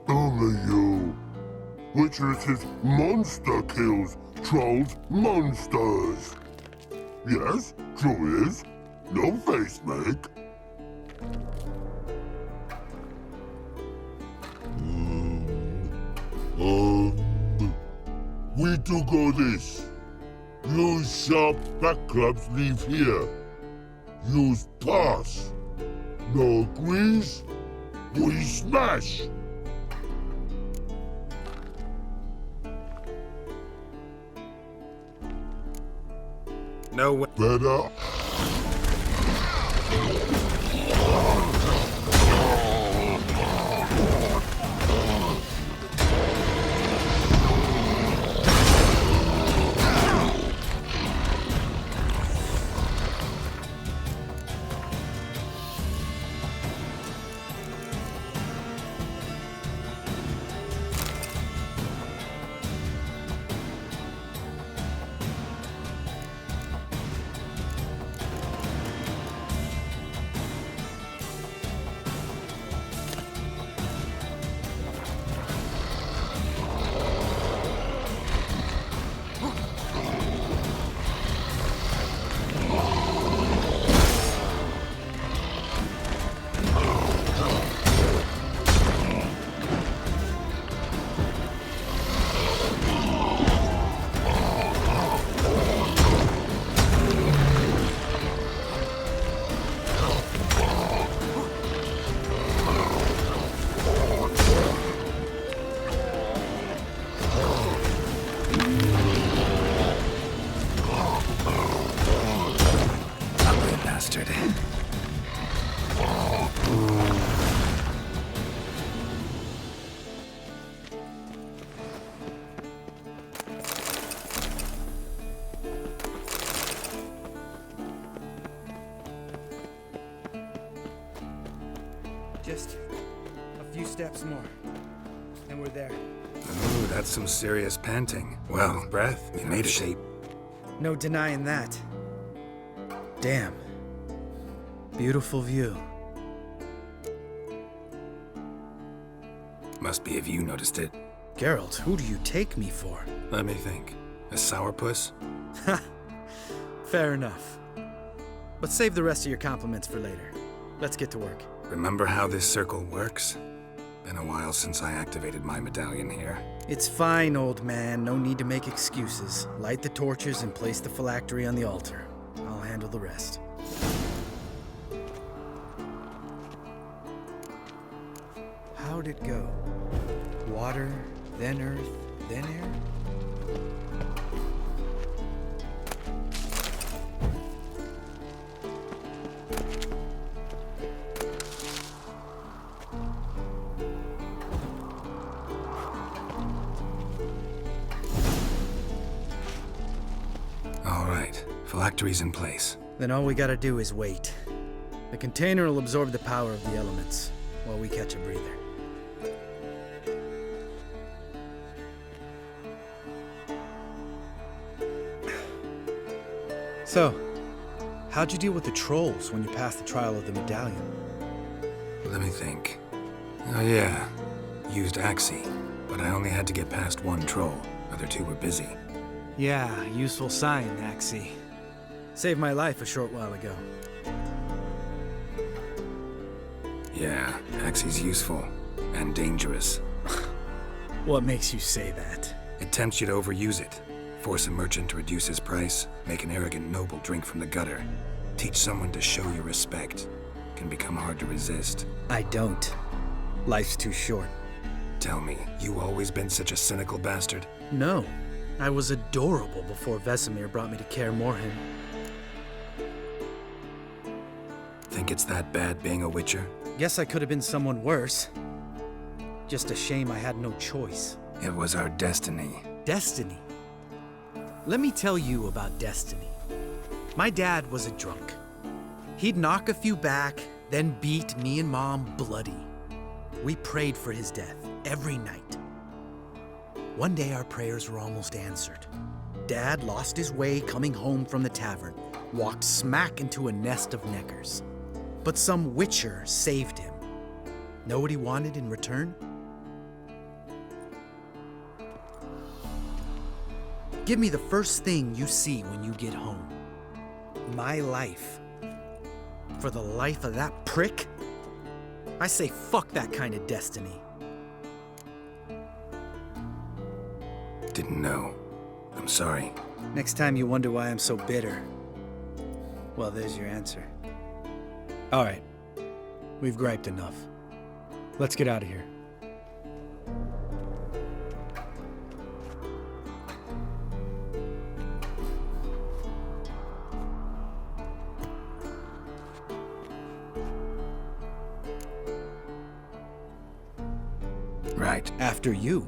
Only you. Witchess's monster kills trolls monsters. Yes, true is. No face make. We do go this. Use sharp back clubs leave here. Use pass. No agrees, we smash. No way. Better. Just a few steps more, and we're there. Ooh, that's some serious panting. Well, breath, you made shape. No denying that. Damn. Beautiful view. Must be if you noticed it. Geralt, who do you take me for? Let me think. A sourpuss? Ha! Fair enough. But save the rest of your compliments for later. Let's get to work. Remember how this circle works? Been a while since I activated my medallion here. It's fine, old man. No need to make excuses. Light the torches and place the phylactery on the altar. I'll handle the rest. How'd it go? Water, then earth, then air? All right, phylactery's in place. Then all we gotta do is wait. The container will absorb the power of the elements while we catch a breather. So, how'd you deal with the trolls when you passed the trial of the medallion? Let me think. Oh yeah, used Axie, but I only had to get past one troll. Other two were busy. Yeah, useful sign, Axie. Saved my life a short while ago. Yeah, Axie's useful and dangerous. What makes you say that? It tempts you to overuse it. Force a merchant to reduce his price, make an arrogant noble drink from the gutter. Teach someone to show you respect. Can become hard to resist. I don't. Life's too short. Tell me, you always been such a cynical bastard? No. I was adorable before Vesemir brought me to Kaer Morhen. Think it's that bad being a witcher? Guess I could have been someone worse. Just a shame I had no choice. It was our destiny. Destiny? Let me tell you about destiny. My dad was a drunk. He'd knock a few back, then beat me and Mom bloody. We prayed for his death every night. One day our prayers were almost answered. Dad lost his way coming home from the tavern, walked smack into a nest of neckers. But some witcher saved him. Know what he wanted in return? Give me the first thing you see when you get home. My life. For the life of that prick? I say fuck that kind of destiny. Didn't know. I'm sorry. Next time you wonder why I'm so bitter, well, there's your answer. All right. We've griped enough. Let's get out of here. Right. After you.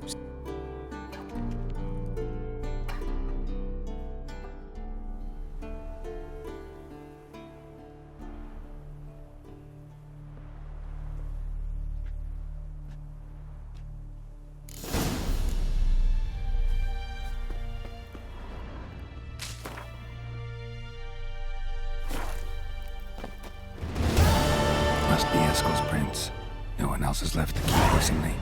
Must be Eskel's prince. No one else has left the key recently.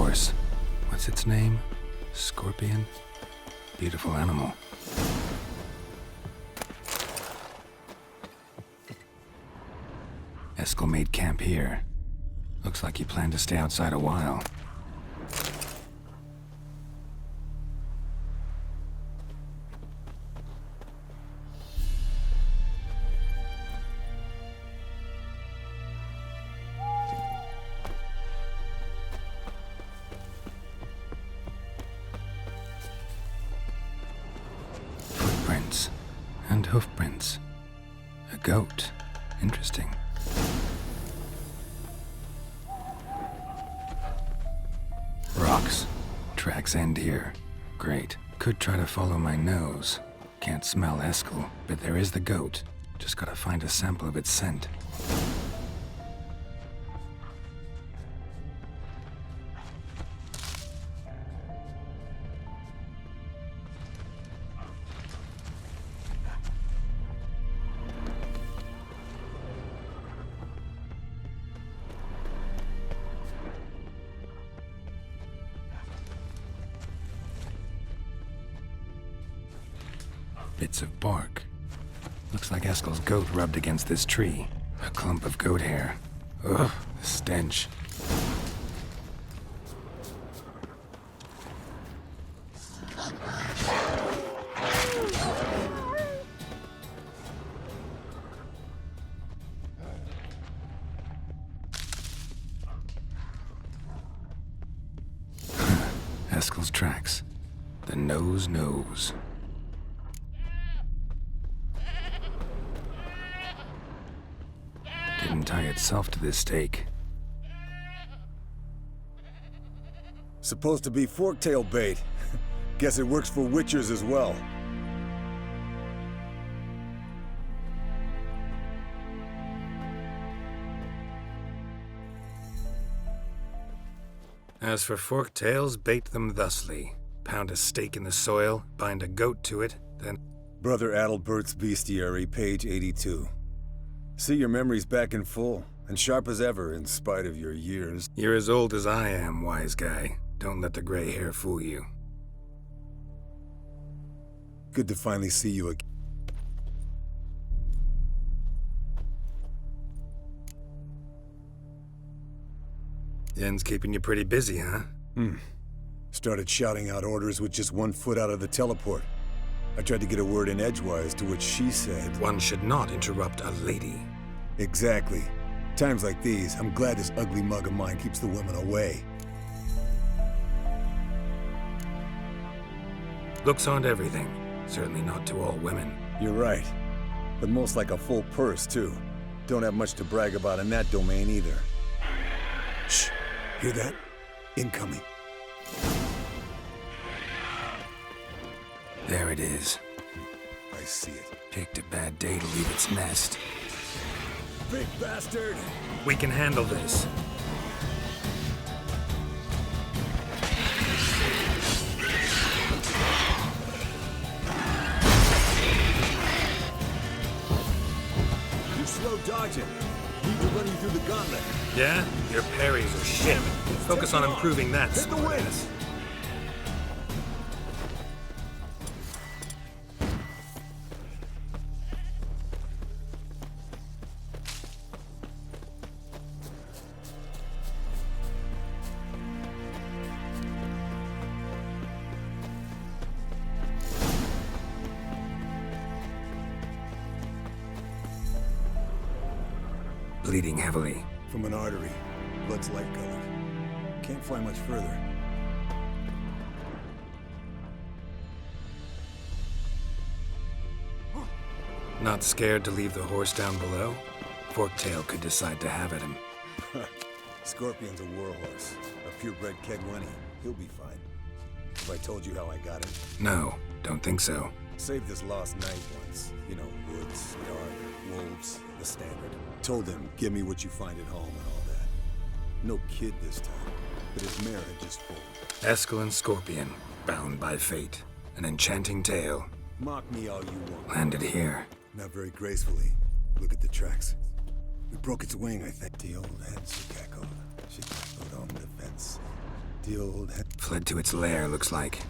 horse. What's its name? Scorpion? Beautiful animal. Eskel made camp here. Looks like he planned to stay outside a while. Footprints and hoofprints. A goat. Interesting. Rocks. Tracks end here. Great. Could try to follow my nose. Can't smell Eskel, but there is the goat. Just gotta find a sample of its scent. Bits of bark. Looks like Eskel's goat rubbed against this tree. A clump of goat hair. Ugh, the stench. Eskel's tracks. The nose knows. Didn't tie itself to this stake. Supposed to be forktail bait. Guess it works for witchers as well. As for forktails, bait them thusly. Pound a stake in the soil, bind a goat to it, then... Brother Adalbert's Bestiary, page 82. See your memories back in full, and sharp as ever in spite of your years. You're as old as I am, wise guy. Don't let the gray hair fool you. Good to finally see you again. Yen's keeping you pretty busy, huh? Started shouting out orders with just 1 foot out of the teleport. I tried to get a word in edgewise, to which she said... One should not interrupt a lady. Exactly. Times like these, I'm glad this ugly mug of mine keeps the women away. Looks aren't everything. Certainly not to all women. You're right. But most like a full purse, too. Don't have much to brag about in that domain, either. Shh. Hear that? Incoming. There it is. I see it. Picked a bad day to leave its nest. Big bastard! We can handle this. You're slow dodging. Need to run you through the gauntlet. Yeah? Your parries are shit. Focus on improving that. Hit the wings! Bleeding heavily. From an artery. Blood's light colored. Can't find much further. Not scared to leave the horse down below? Forktail could decide to have at him. Scorpion's a warhorse. A purebred Kegwenny. He'll be fine. Have I told you how I got him? No, don't think so. Saved this lost knight once. You know, woods, dark, wolves, the standard. Told him, give me what you find at home and all that. No kid this time, but his mare had just foaled. Eskel and Scorpion, bound by fate. An enchanting tale. Mock me all you want. Landed here. Not very gracefully. Look at the tracks. We broke its wing, I think. The old hen, she cackled. She put on the fence. The old head Fled to its lair, looks like.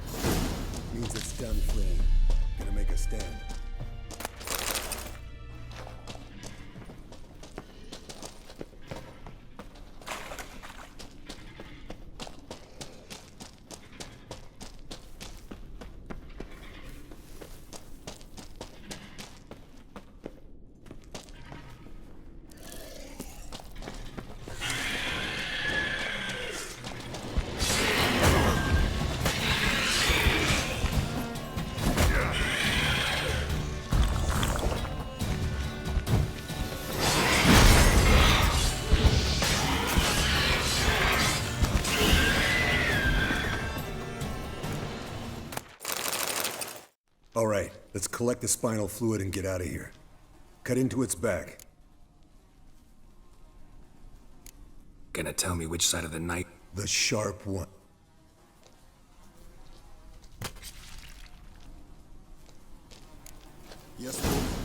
means it's done fleeing. Gonna make a stand. All right, let's collect the spinal fluid and get out of here. Cut into its back. Gonna tell me which side of the night? The sharp one. Yes, Wolf.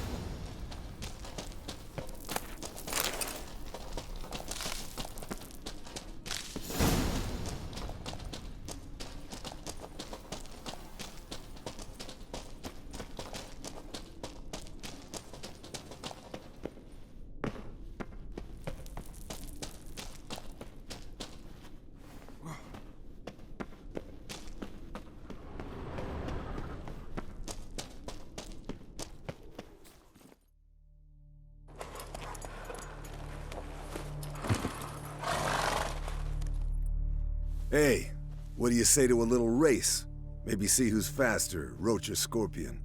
Hey, what do you say to a little race? Maybe see who's faster, Roach or Scorpion.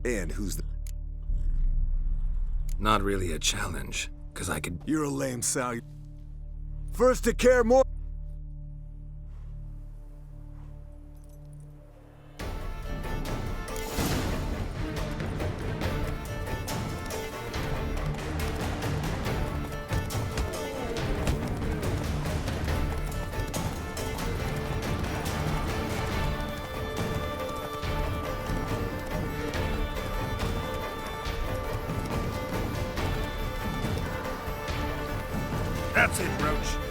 And who's the... Not really a challenge, because I could... You're a lame sow. First to care more... That's it, Roach.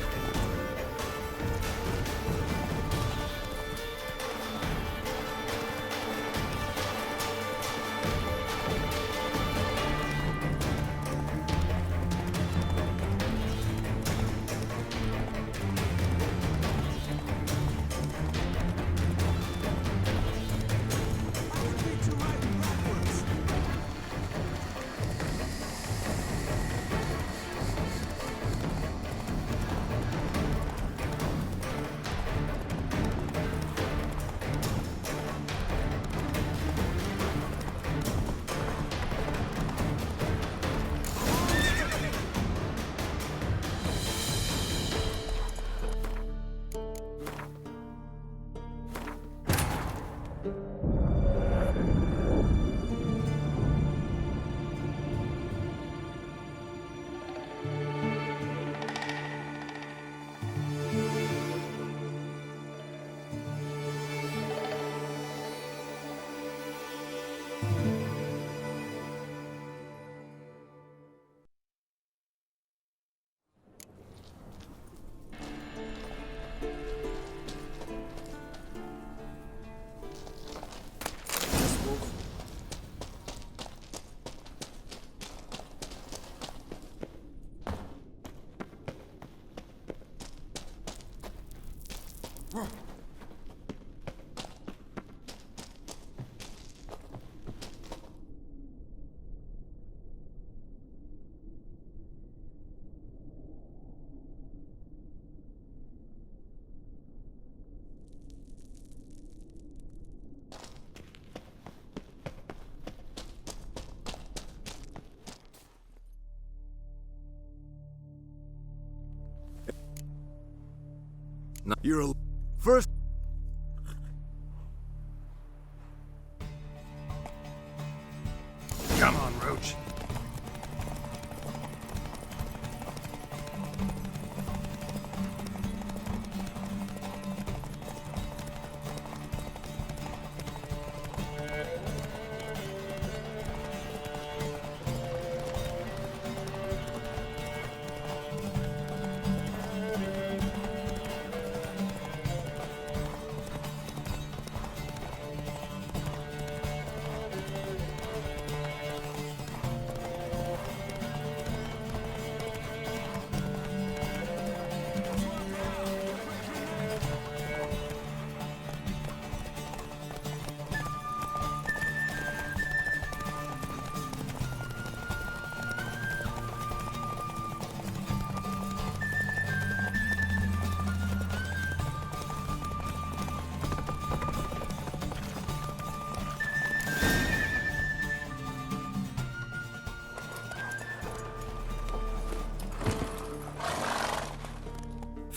No. You're a... First... Come on, Roach.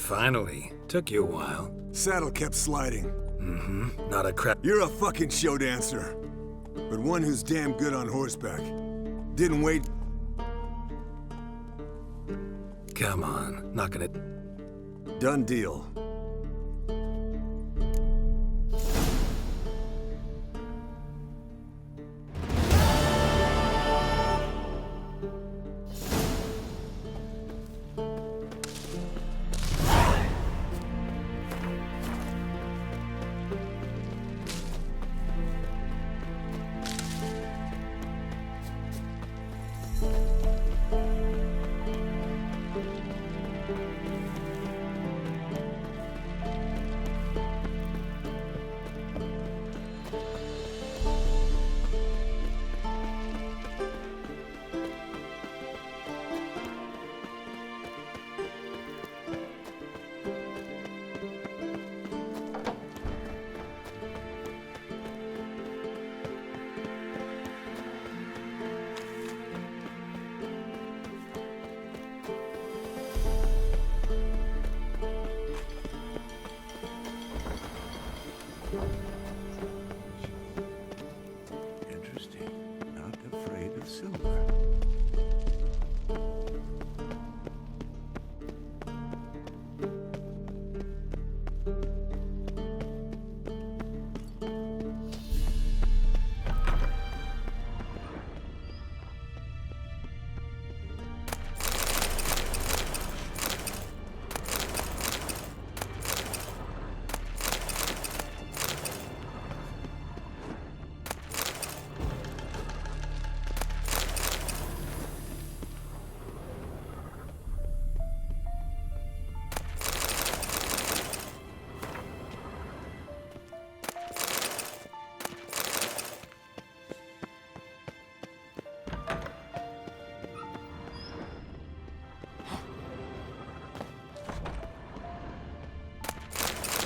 Finally. Took you a while. Saddle kept sliding. Mm-hmm. Not a crap. You're a fucking show dancer. But one who's damn good on horseback. Didn't wait. Come on. Not gonna... Done deal. Interesting. Not afraid of silver.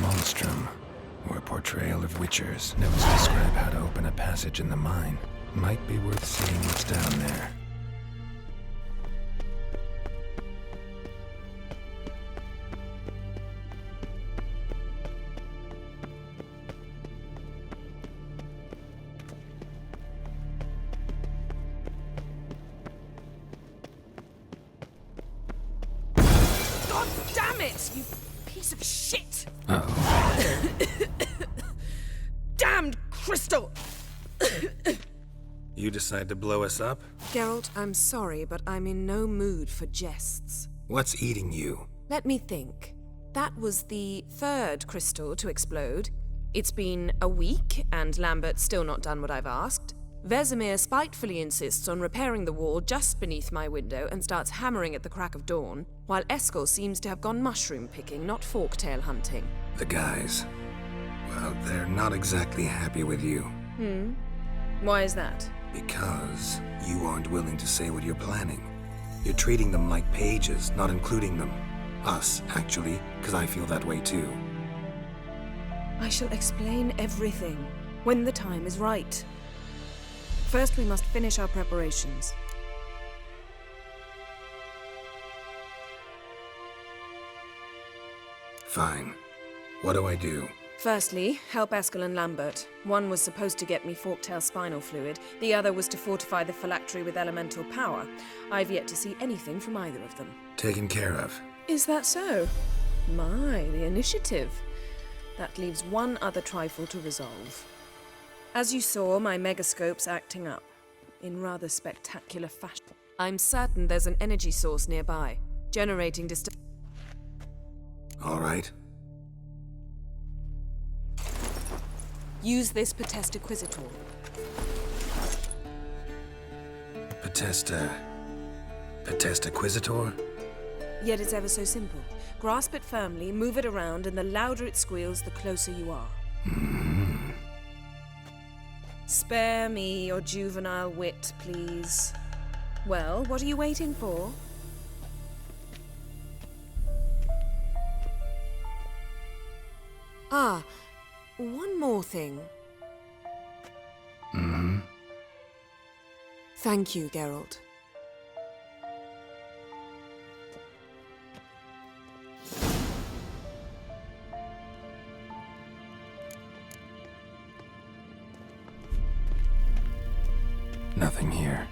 Monstrum, or a portrayal of witchers, notes describe how to open a passage in the mine. Might be worth seeing what's down there. God damn it, you piece of shit! Uh-oh. Damned crystal! You decide to blow us up? Geralt, I'm sorry, but I'm in no mood for jests. What's eating you? Let me think. That was the third crystal to explode. It's been a week, and Lambert's still not done what I've asked. Vesemir spitefully insists on repairing the wall just beneath my window and starts hammering at the crack of dawn, while Eskel seems to have gone mushroom picking, not forktail hunting. The guys. Well, they're not exactly happy with you. Why is that? Because you aren't willing to say what you're planning. You're treating them like pages, not including them. Us, actually, because I feel that way too. I shall explain everything when the time is right. First, we must finish our preparations. Fine. What do I do? Firstly, help Eskel and Lambert. One was supposed to get me forktail spinal fluid, the other was to fortify the phylactery with elemental power. I've yet to see anything from either of them. Taken care of. Is that so? My, the initiative. That leaves one other trifle to resolve. As you saw, my megascope's acting up, in rather spectacular fashion. I'm certain there's an energy source nearby, generating All right. Use this Potestaquizitor. Potestaquizitor? Yet it's ever so simple. Grasp it firmly, move it around, and the louder it squeals, the closer you are. Spare me your juvenile wit, please. Well, what are you waiting for? Ah, one more thing. Thank you, Geralt. here.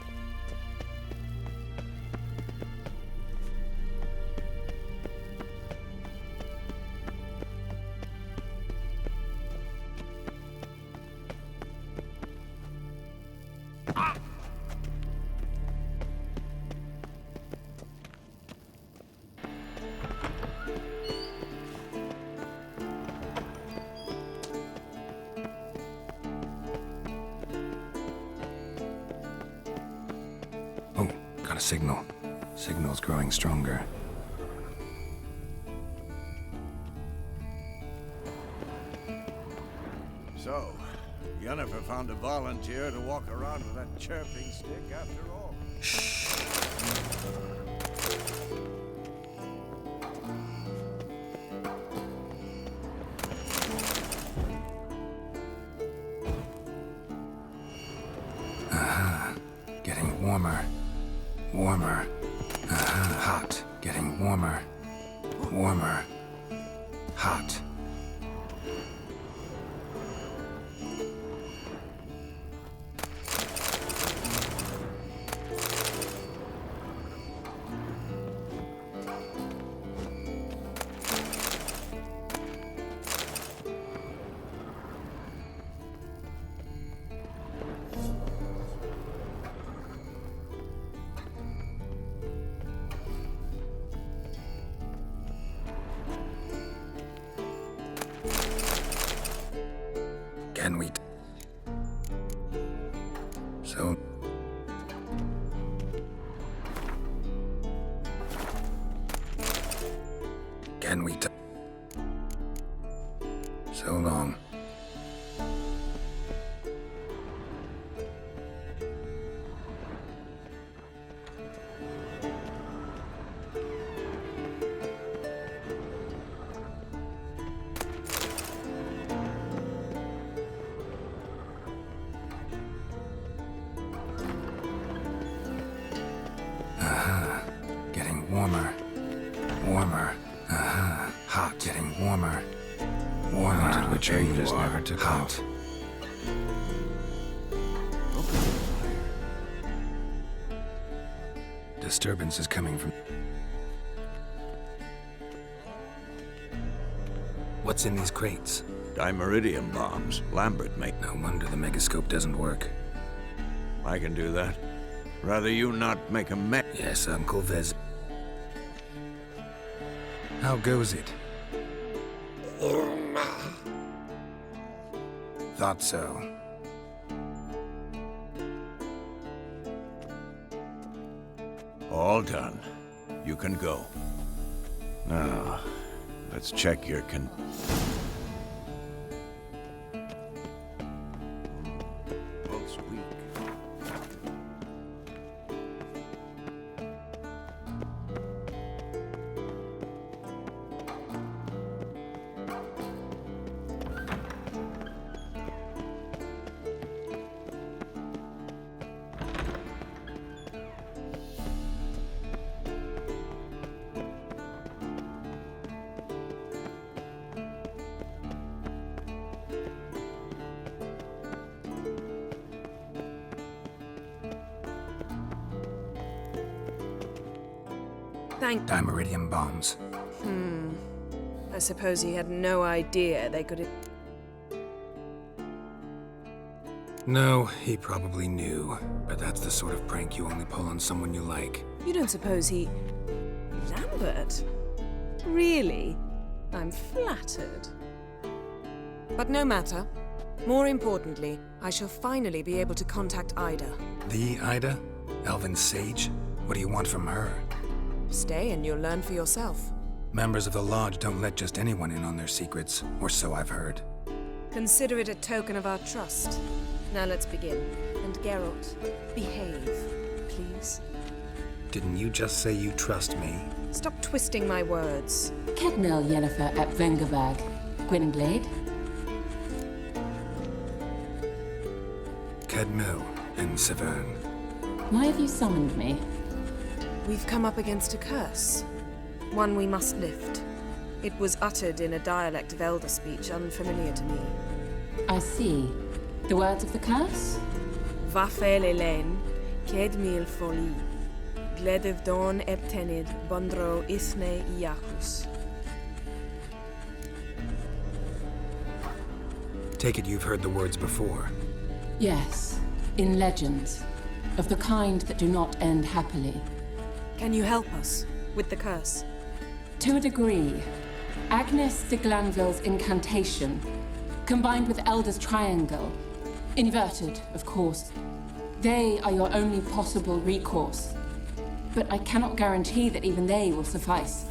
Oh, got a signal. Signal's growing stronger. So, Yennefer found a volunteer to walk around with that chirping stick after all. Getting warmer. Warmer. Hot. Getting warmer. Warmer. Hot. Can we? So. Can we? So long. Getting warmer. Warmer. Hot. Getting warmer. Warmer. Which is never took hot. Disturbance is coming from. What's in these crates? Dimeridium bombs. Lambert make. No wonder the megascope doesn't work. I can do that. Rather you not make a mess. Yes, Uncle Vez. How goes it? Thought so. All done. You can go. Now, let's check your pulse weak. Dimeridium bombs. I suppose he had no idea they could. No, he probably knew. But that's the sort of prank you only pull on someone you like. You don't suppose he. Lambert? Really? I'm flattered. But no matter. More importantly, I shall finally be able to contact Ida. The Ida? Elven sage? What do you want from her? Stay and you'll learn for yourself. Members of the Lodge don't let just anyone in on their secrets, or so I've heard. Consider it a token of our trust. Now let's begin. And Geralt, behave, please. Didn't you just say you trust me? Stop twisting my words. Kednel Yennefer at Vengerberg. Gwynglade. Kedmil and Severn. Why have you summoned me? We've come up against a curse. One we must lift. It was uttered in a dialect of Elder speech unfamiliar to me. I see. The words of the curse? Vafel Elaine, Ced mil foli. Gledev don ebtenid bondro isne iacus. Take it you've heard the words before. Yes, in legends, of the kind that do not end happily. Can you help us with the curse? To a degree, Agnes de Glanville's incantation, combined with Elder's triangle, inverted, of course, they are your only possible recourse. But I cannot guarantee that even they will suffice.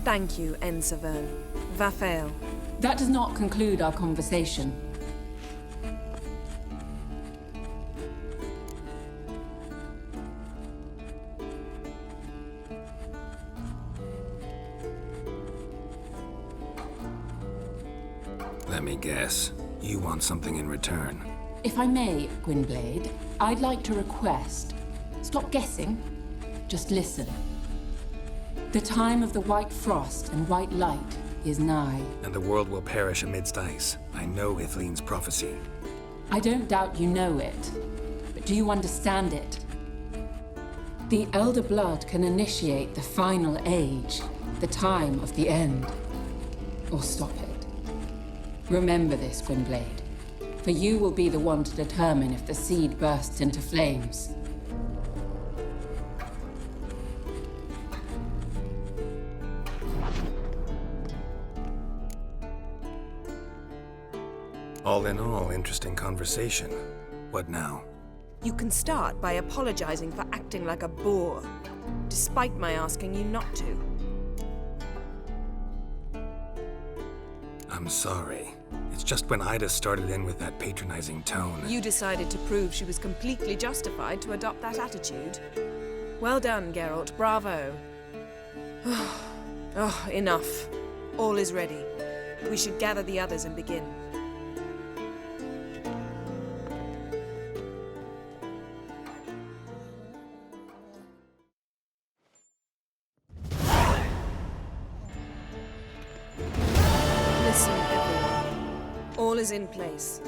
Thank you, Ensavern. Va fail. That does not conclude our conversation. Let me guess. You want something in return. If I may, Gwynblade, I'd like to request. Stop guessing. Just listen. The time of the white frost and white light is nigh. And the world will perish amidst ice. I know Ithleen's prophecy. I don't doubt you know it, but do you understand it? The Elder Blood can initiate the final age, the time of the end. Or stop it. Remember this, Gwynblade, for you will be the one to determine if the seed bursts into flames. All in all, interesting conversation. What now? You can start by apologizing for acting like a boor, despite my asking you not to. I'm sorry. It's just when Ida started in with that patronizing tone. You decided to prove she was completely justified to adopt that attitude. Well done, Geralt. Bravo. Oh, enough. All is ready. We should gather the others and begin. Listen, everyone. All is in place.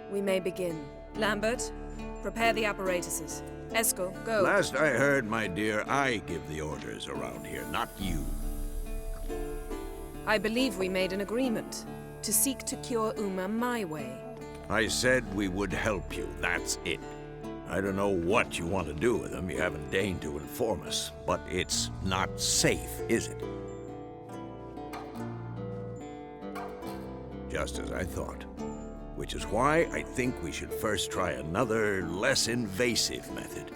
We may begin. Lambert, prepare the apparatuses. Eskel, go. Last I heard, my dear, I give the orders around here, not you. I believe we made an agreement to seek to cure Uma my way. I said we would help you, that's it. I don't know what you want to do with them, you haven't deigned to inform us, but it's not safe, is it? Just as I thought. Which is why I think we should first try another, less invasive method.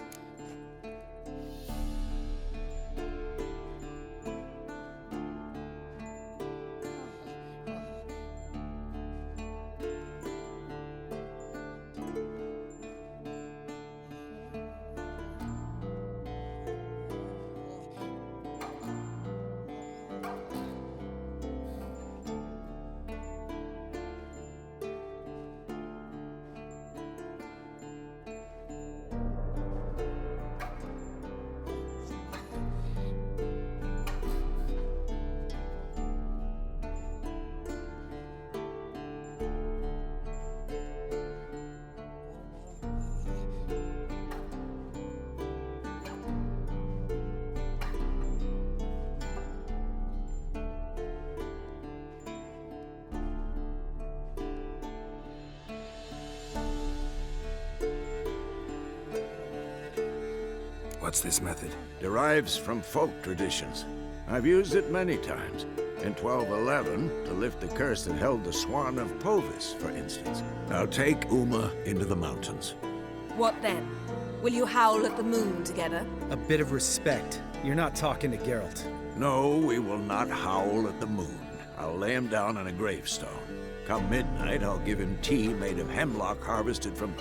What's this method? Derives from folk traditions. I've used it many times. In 1211, to lift the curse that held the Swan of Povis, for instance. Now take Uma into the mountains. What then? Will you howl at the moon together? A bit of respect. You're not talking to Geralt. No, we will not howl at the moon. I'll lay him down on a gravestone. Come midnight, I'll give him tea made of hemlock harvested from...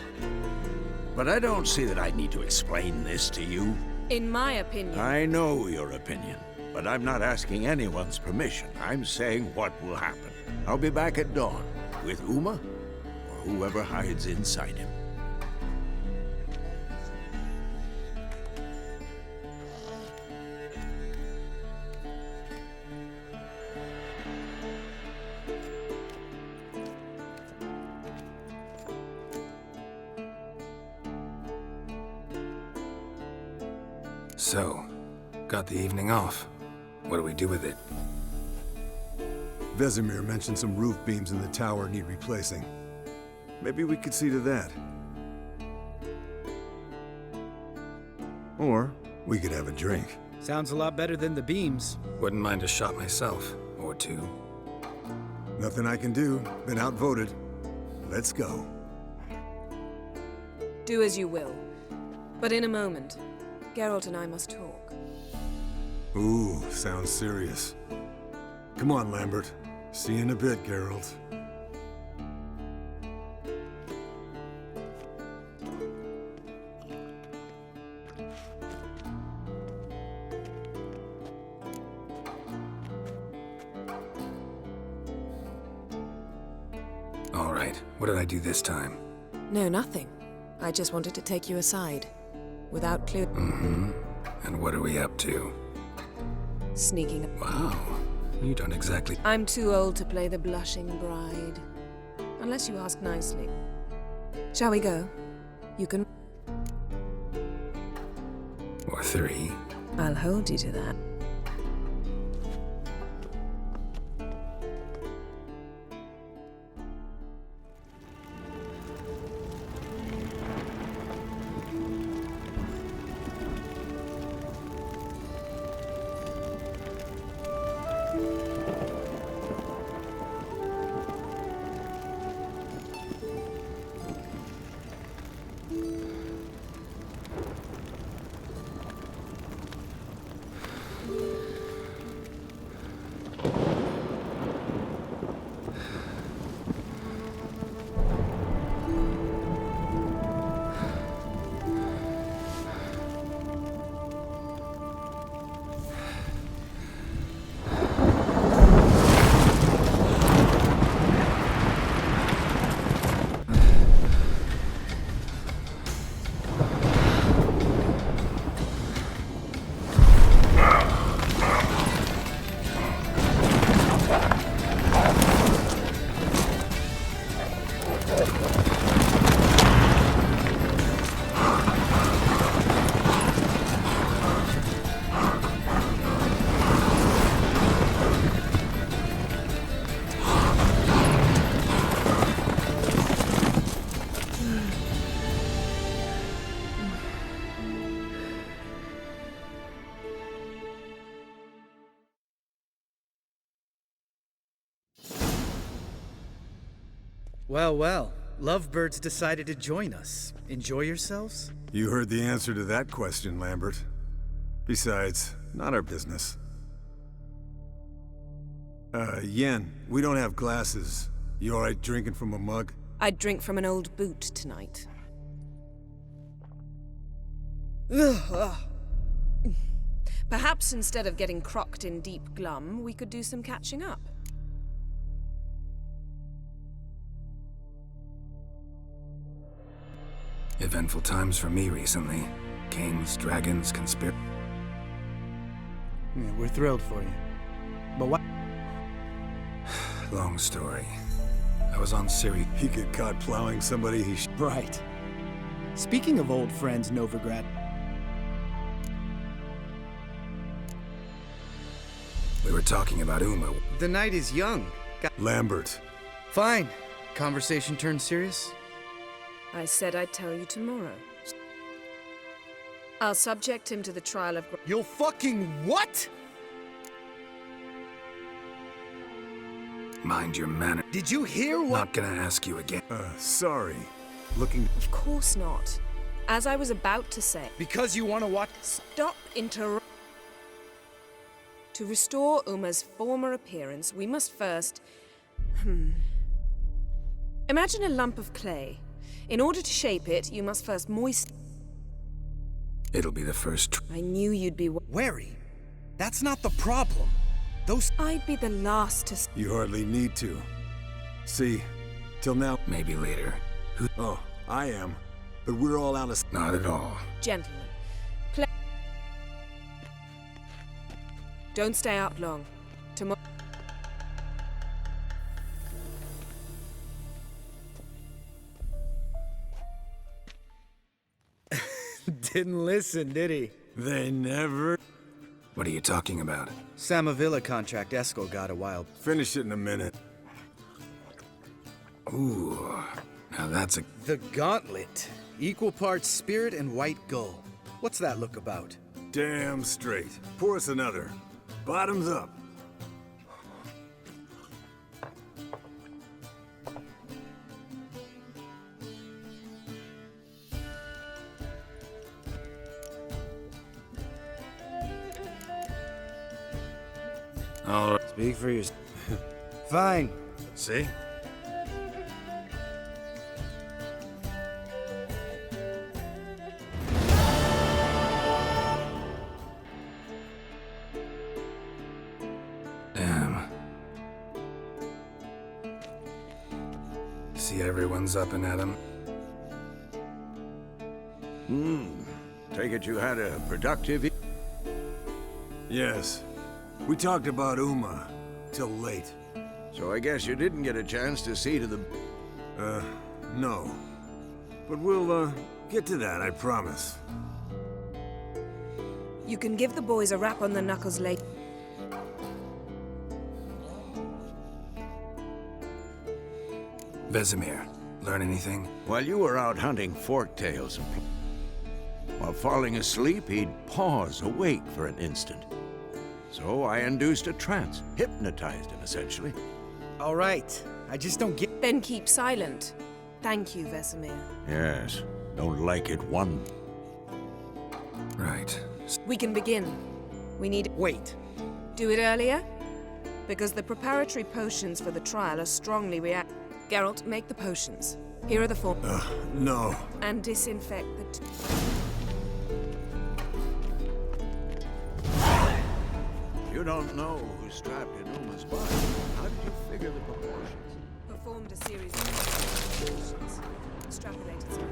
But I don't see that I need to explain this to you. In my opinion... I know your opinion, but I'm not asking anyone's permission. I'm saying what will happen. I'll be back at dawn, with Uma, or whoever hides inside him. So, got the evening off. What do we do with it? Vesemir mentioned some roof beams in the tower need replacing. Maybe we could see to that. Or we could have a drink. Sounds a lot better than the beams. Wouldn't mind a shot myself, or two. Nothing I can do. Been outvoted. Let's go. Do as you will. But in a moment, Geralt and I must talk. Ooh, sounds serious. Come on, Lambert. See you in a bit, Geralt. All right, what did I do this time? No, nothing. I just wanted to take you aside. Without clue. Mm-hmm. And what are we up to? Sneaking. Wow, you don't exactly... I'm too old to play the blushing bride. Unless you ask nicely. Shall we go? You can... Or 3. I'll hold you to that. Well, well. Lovebirds decided to join us. Enjoy yourselves? You heard the answer to that question, Lambert. Besides, not our business. Yen, we don't have glasses. You alright drinking from a mug? I'd drink from an old boot tonight. Perhaps instead of getting crocked in deep glum, we could do some catching up. Eventful times for me recently. Kings, dragons, conspiracy. Yeah, we're thrilled for you. But what? Long story. I was on Siri. He get caught plowing somebody he Right. Speaking of old friends, Novigrad. We were talking about Uma. The night is young. Lambert. Fine. Conversation turned serious? I said I'd tell you tomorrow. I'll subject him to the trial of... You'll fucking what? Mind your manner. Did you hear what? Not gonna ask you again. Sorry. Looking... Of course not. As I was about to say... Because you want to watch... Stop interrupting. To restore Uma's former appearance, we must first... Imagine a lump of clay. In order to shape it, you must first moisten... It'll be the first... I knew you'd be... Wary. That's not the problem. Those... I'd be the last to... You hardly need to. See, till now... Maybe later. Who... Oh, I am. But we're all out of... Not at all. Gentlemen. Don't stay out long. Tomorrow... Didn't listen, did he? They never... What are you talking about? Samavilla contract Eskel got a while. Finish it in a minute. Ooh, now that's a... The Gauntlet. Equal parts spirit and white gull. What's that look about? Damn straight. Pour us another. Bottoms up. All right. Speak for yourself. Fine. See? Damn. See everyone's up and at 'em. Take it you had a productive... Yes. We talked about Uma till late. So I guess you didn't get a chance to see to the... No. But we'll, get to that, I promise. You can give the boys a rap on the knuckles later. Vesemir, learn anything? While you were out hunting forktails and... While falling asleep, he'd pause awake for an instant. So I induced a trance, hypnotized him, essentially. All right. I just don't get... Then keep silent. Thank you, Vesemir. Yes, don't like it one... Right. We can begin. We need... Wait. Do it earlier? Because the preparatory potions for the trial are strongly Geralt, make the potions. Here are the four... No. And disinfect the... You don't know who's strapped in Uma's body. How did you figure the proportions? Performed a series of potions. Extrapolated some